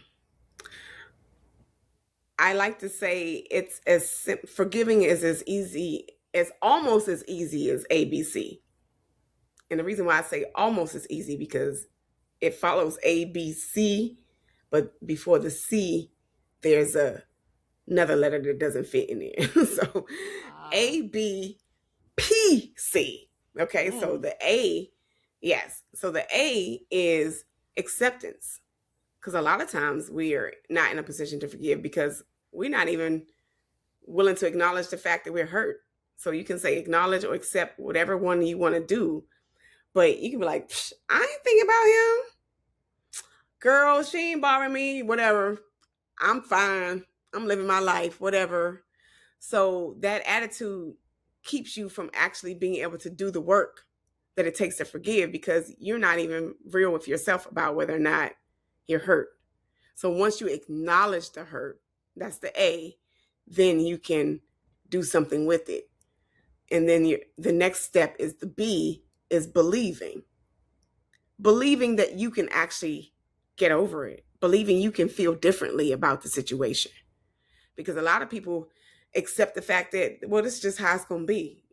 I like to say forgiving is almost as easy as ABC. And the reason why I say almost as easy, because it follows ABC, but before the C, there's another letter that doesn't fit in there. So ABPC. Okay, so the A, yes. So the A is acceptance. Because a lot of times we are not in a position to forgive because we're not even willing to acknowledge the fact that we're hurt. So you can say acknowledge or accept whatever one you want to do. But you can be like, I ain't thinking about him. Girl, she ain't bothering me, whatever. I'm fine. I'm living my life, whatever. So that attitude keeps you from actually being able to do the work that it takes to forgive, because you're not even real with yourself about whether or not you're hurt. So once you acknowledge the hurt, that's the A, then you can do something with it. And then the next step is the B, is believing. Believing that you can actually get over it. Believing you can feel differently about the situation. Because a lot of people accept the fact that, well, this is just how it's going to be.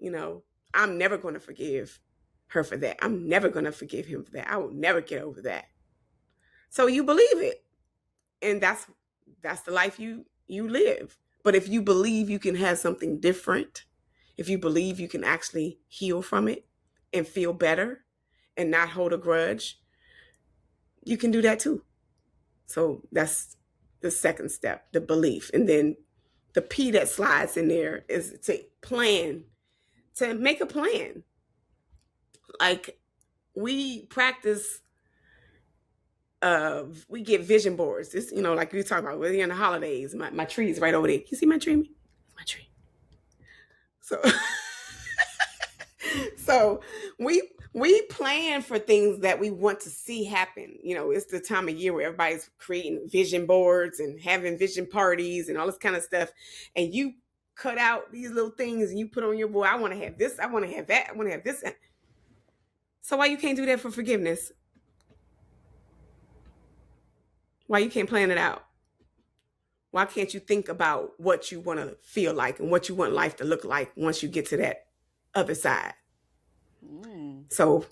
I'm never going to forgive her for that. I'm never going to forgive him for that. I will never get over that. So you believe it. And that's the life you live. But if you believe you can have something different, if you believe you can actually heal from it and feel better and not hold a grudge, you can do that too. So that's the second step, the belief. And then the P that slides in there is to plan, to make a plan. Like we practice, we get vision boards. This, like we talk about, we're in the holidays. My tree is right over there. You see my tree? My tree. So, so we plan for things that we want to see happen. It's the time of year where everybody's creating vision boards and having vision parties and all this kind of stuff. And you cut out these little things and you put on your board. I want to have this. I want to have that. I want to have this. So why you can't do that for forgiveness? Why you can't plan it out? Why can't you think about what you want to feel like and what you want life to look like once you get to that other side? So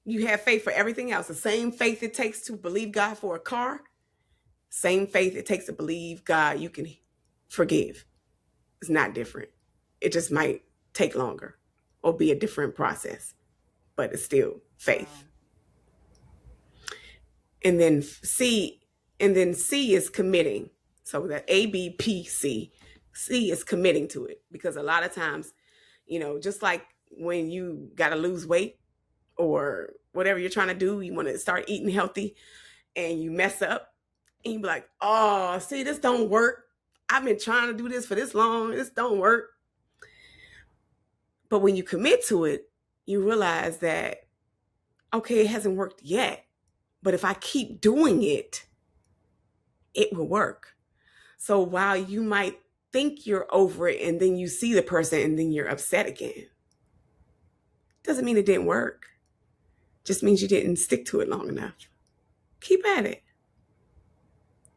you have faith for everything else. The same faith it takes to believe God for a car, same faith it takes to believe God you can forgive. It's not different. It just might take longer or be a different process, but it's still faith. Wow. And then C is committing. So that ABPC, C is committing to it, because a lot of times, just like when you got to lose weight or whatever you're trying to do, you want to start eating healthy and you mess up and you be like, oh, see, this don't work. I've been trying to do this for this long. This don't work. But when you commit to it, you realize that, okay, it hasn't worked yet, but if I keep doing it, it will work. So while you might think you're over it and then you see the person and then you're upset again, doesn't mean it didn't work. Just means you didn't stick to it long enough. Keep at it.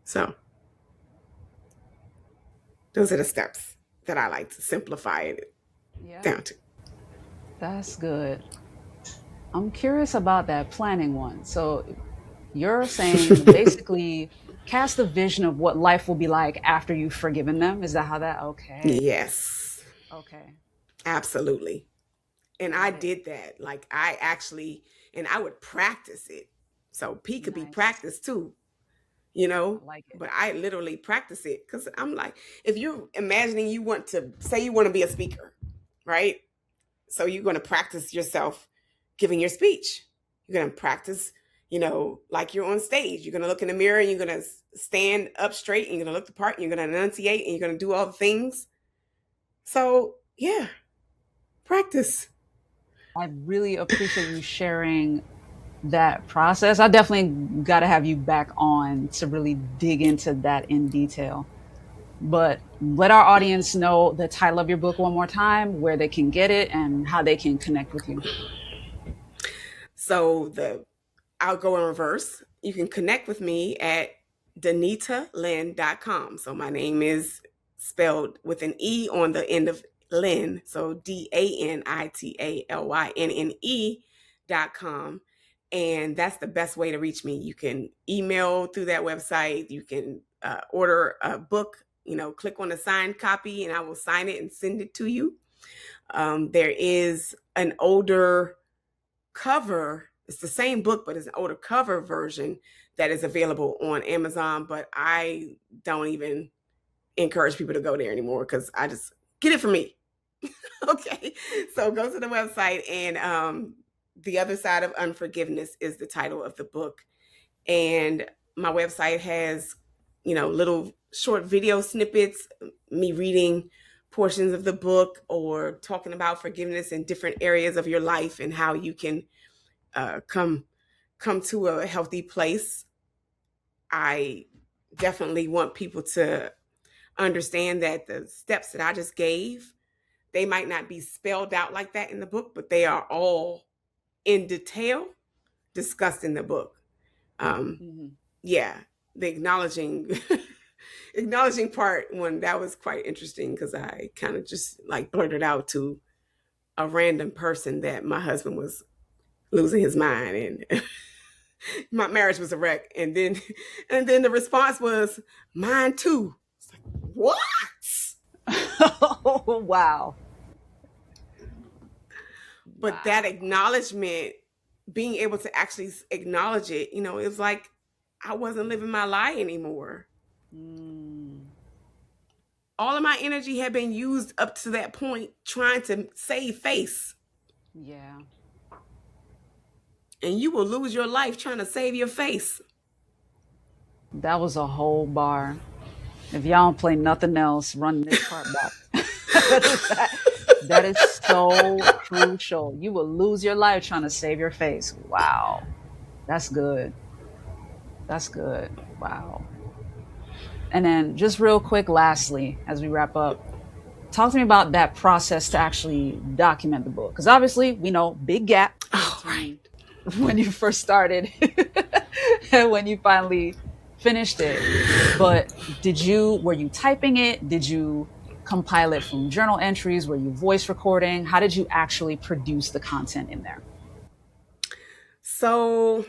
So those are the steps that I like to simplify it down to. That's good. I'm curious about that planning one. So you're saying basically cast a vision of what life will be like after you've forgiven them. Is that how that? Okay. Yes. Okay. Absolutely. And I did that. Like I actually, and I would practice it. So P could be practiced too, I like it. But I literally practice it because I'm like, if you're imagining you want to, say you want to be a speaker, right? So you're going to practice yourself giving your speech. You're going to practice, like you're on stage. You're going to look in the mirror and you're going to stand up straight and you're going to look the part and you're going to enunciate and you're going to do all the things. So yeah, practice. I really appreciate you sharing that process. I definitely got to have you back on to really dig into that in detail. But let our audience know the title of your book one more time, where they can get it and how they can connect with you. So I'll go in reverse. You can connect with me at DanitaLynne.com. So my name is spelled with an E on the end of Lynne. So DanitaLynne.com. And that's the best way to reach me. You can email through that website. You can order a book, click on the signed copy and I will sign it and send it to you. There is an older cover. It's the same book, but it's an older cover version that is available on Amazon. But I don't even encourage people to go there anymore because I just get it for me. Okay. So go to the website, and The Other Side of Unforgiveness is the title of the book. And my website has, little short video snippets, me reading portions of the book or talking about forgiveness in different areas of your life and how you can come to a healthy place. I definitely want people to understand that the steps that I just gave, they might not be spelled out like that in the book, but they are all in detail discussed in the book. Yeah, the acknowledging part one, that was quite interesting because I kind of just like blurted out to a random person that my husband was losing his mind and my marriage was a wreck. And then the response was, mine too. It's like, what? Oh, wow. But that Wow. acknowledgement, being able to actually acknowledge it, it was like I wasn't living my lie anymore. Mm, All of my energy had been used up to that point trying to save face. yeah. And you will lose your life trying to save your face. That was a whole bar. If y'all don't play nothing else, run this part back. that, that is so crucial. You will lose your life trying to save your face. Wow. That's good. That's good. Wow. And then, just real quick, lastly, as we wrap up, talk to me about that process to actually document the book. Because obviously, we know big gap Oh, right. between when you first started and when you finally finished it. But were you typing it? Did you compile it from journal entries? Were you voice recording? How did you actually produce the content in there? So,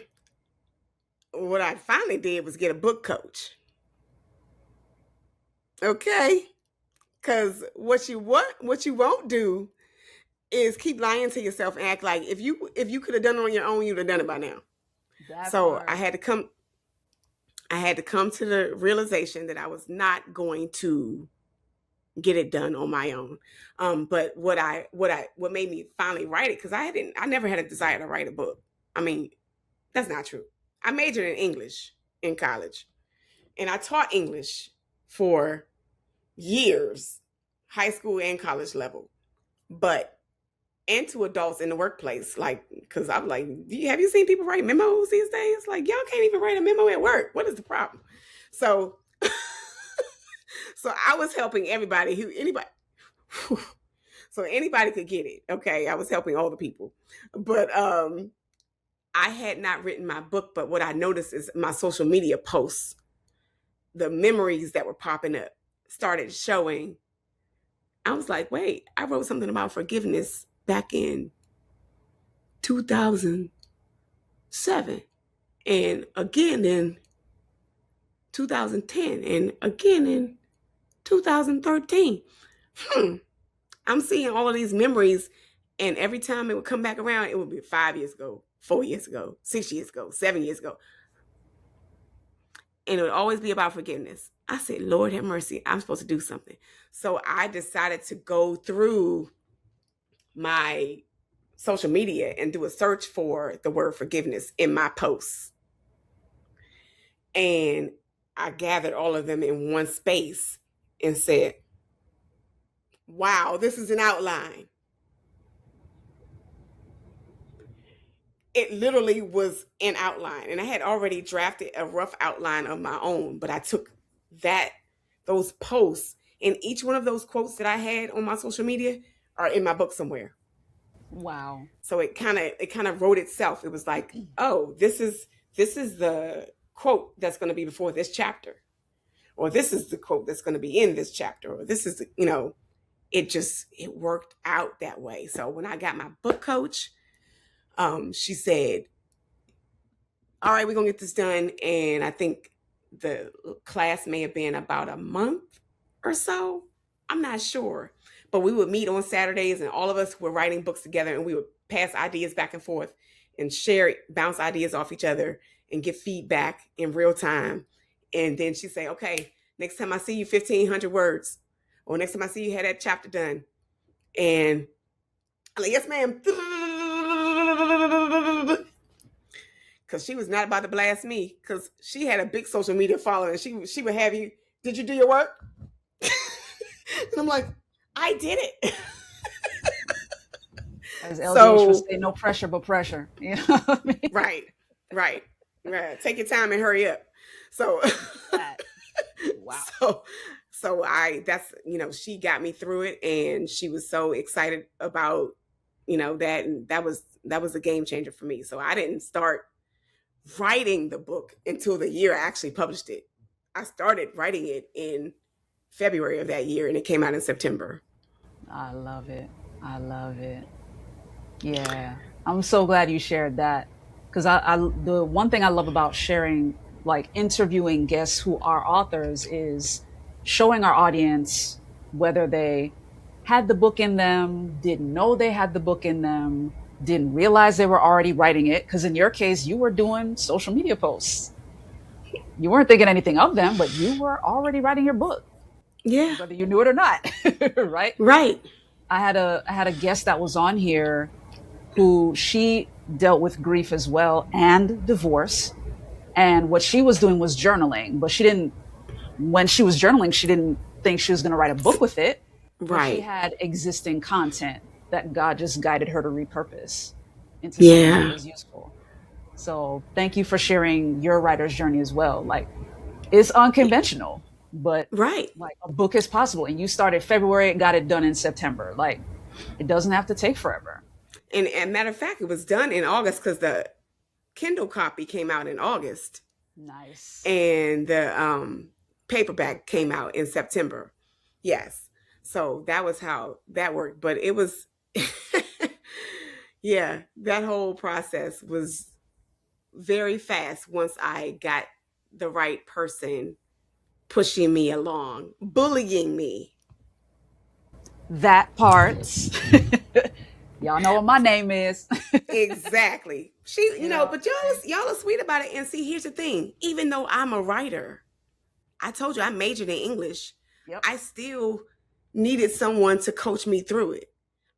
what I finally did was get a book coach. Okay? Because what you won't do is keep lying to yourself and act like if you could have done it on your own, you'd have done it by now. That So part. I had to come to the realization that I was not going to get it done on my own. But what made me finally write it, because I never had a desire to write a book. I mean, that's not true. I majored in English in college, and I taught English for years, high school and college level. But and to adults in the workplace, like, because I'm like, have you seen people write memos these days? Like, y'all can't even write a memo at work. What is the problem? So, so I was helping anybody. So anybody could get it. Okay, I was helping all the people, but I had not written my book. But what I noticed is my social media posts, the memories that were popping up started showing. I was like, wait, I wrote something about forgiveness back in 2007, and again in 2010, and again in 2013. I'm seeing all of these memories, and every time it would come back around, it would be 5 years ago, 4 years ago, 6 years ago, 7 years ago. And it would always be about forgiveness. I said, Lord have mercy, I'm supposed to do something. So I decided to go through my social media and do a search for the word forgiveness in my posts. And I gathered all of them in one space and said, wow, this is an outline. It literally was an outline. And I had already drafted a rough outline of my own, but I took those posts, and each one of those quotes that I had on my social media are in my book somewhere. Wow. So it kind of wrote itself. It was like, oh, this is the quote that's going to be before this chapter, or this is the quote that's going to be in this chapter, or this is it worked out that way. So when I got my book coach, she said, all right, we're going to get this done. And I think the class may have been about a month or so. I'm not sure. But we would meet on Saturdays, and all of us were writing books together, and we would pass ideas back and forth and bounce ideas off each other and get feedback in real time. And then she'd say, okay, next time I see you, 1,500 words. Or next time I see you, had that chapter done. And I'm like, yes, ma'am. Because she was not about to blast me, because she had a big social media following. She would have you, did you do your work? And I'm like, I did it. As LDH would So, say, no pressure but pressure. You know what I mean? right, right, right. Take your time and hurry up. So, That. Wow. so, so she got me through it, and she was so excited about, that, and that was a game changer for me. So I didn't start writing the book until the year I actually published it. I started writing it in February of that year, and it came out in September. I love it. I love it. Yeah. I'm so glad you shared that. Because the one thing I love about sharing, like interviewing guests who are authors, is showing our audience whether they had the book in them, didn't know they had the book in them, didn't realize they were already writing it. Because in your case, you were doing social media posts. You weren't thinking anything of them, but you were already writing your book, Yeah. whether you knew it or not. Right? Right. I had a guest that was on here who she dealt with grief as well and divorce. And what she was doing was journaling, but when she was journaling, she didn't think she was going to write a book with it, but she Right. had existing content that God just guided her to repurpose into something that Yeah. was useful. So thank you for sharing your writer's journey as well. Like, it's unconventional, but Right. like a book is possible. And you started February, got it done in September. Like, it doesn't have to take forever. And matter of fact, it was done in August because the Kindle copy came out in August, Nice. and the paperback came out in September. Yes. So that was how that worked. But it was, yeah, that whole process was very fast once I got the right person pushing me along, bullying me. That part. Y'all know what my name is. Exactly. She, You know what but I'm saying? y'all are sweet about it. And see, here's the thing. Even though I'm a writer, I told you I majored in English. Yep. I still needed someone to coach me through it.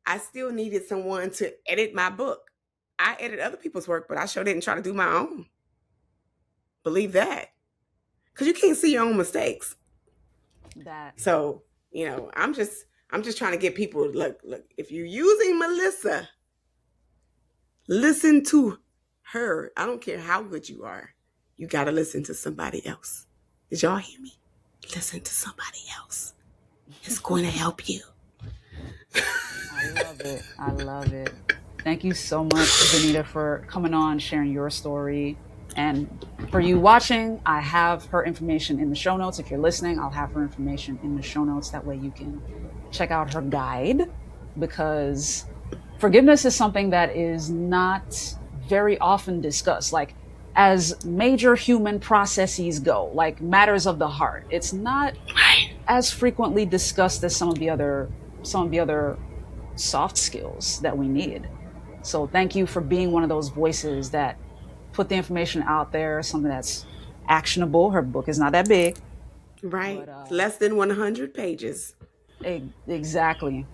I still needed someone to edit my book. I edit other people's work, but I sure didn't try to do my own. Believe that. Because you can't see your own mistakes. That So, I'm just trying to get people, look, if you're using Melissa, listen to her. I don't care how good you are. You got to listen to somebody else. Did y'all hear me? Listen to somebody else. It's going to help you. I love it. I love it. Thank you so much, Danita, for coming on, sharing your story. And for you watching, I have her information in the show notes. If you're listening, I'll have her information in the show notes. That way you can check out her guide, because forgiveness is something that is not very often discussed. Like, as major human processes go, like matters of the heart, it's not as frequently discussed as some of the other soft skills that we need. So thank you for being one of those voices that put the information out there, something that's actionable. Her book is not that big, Right. but Less than 100 pages. exactly.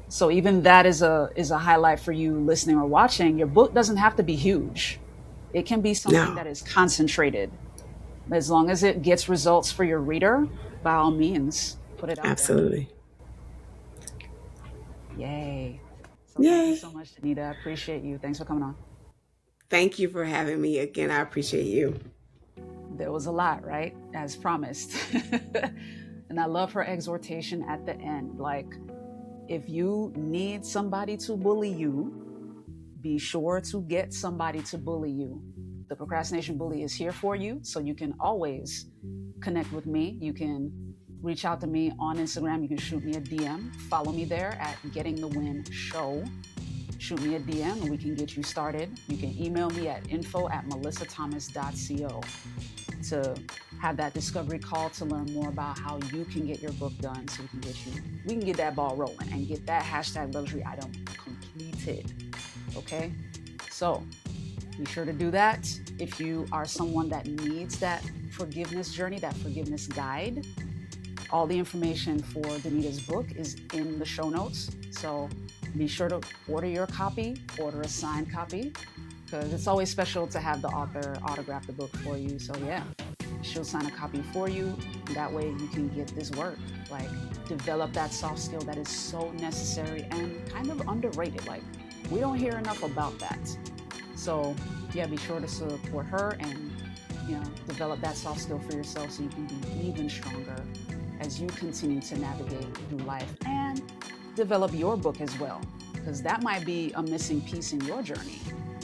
So even that is a highlight for you listening or watching. Your book doesn't have to be huge. It can be something No, that is concentrated. As long as it gets results for your reader, by all means, put it out there. absolutely. Yay. So thank you Yay. so much, Danita. I appreciate you. Thanks for coming on. Thank you for having me again. I appreciate you. There was a lot, right? As promised. And I love her exhortation at the end. Like, if you need somebody to bully you, be sure to get somebody to bully you. The Procrastination Bully is here for you, so you can always connect with me. You can reach out to me on Instagram. You can shoot me a DM. Follow me there at Getting the Win Show. Shoot me a DM and we can get you started. You can email me at info@melissathomas.co to have that discovery call to learn more about how you can get your book done, so we can get that ball rolling and get that #luxury item completed. Okay? So be sure to do that. If you are someone that needs that forgiveness journey, that forgiveness guide, all the information for Danita's book is in the show notes. So be sure to order your copy, order a signed copy, because it's always special to have the author autograph the book for you. So yeah, she'll sign a copy for you. That way you can get this work, like develop that soft skill that is so necessary and kind of underrated. Like, we don't hear enough about that. So yeah, be sure to support her and, develop that soft skill for yourself so you can be even stronger as you continue to navigate through life and develop your book as well, because that might be a missing piece in your journey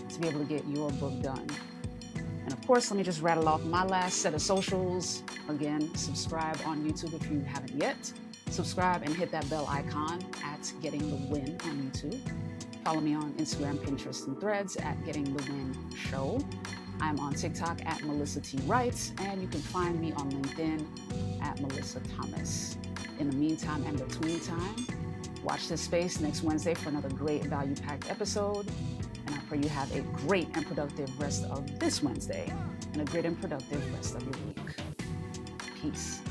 to be able to get your book done. And of course, let me just rattle off my last set of socials. Again, subscribe on YouTube if you haven't yet. Subscribe and hit that bell icon at Getting the Win on YouTube. Follow me on Instagram, Pinterest, and Threads at Getting the Win Show. I'm on TikTok at Melissa T. Wright, and you can find me on LinkedIn at Melissa Thomas. In the meantime and between time, watch this space next Wednesday for another great value-packed episode. And I pray you have a great and productive rest of this Wednesday and a great and productive rest of your week. Peace.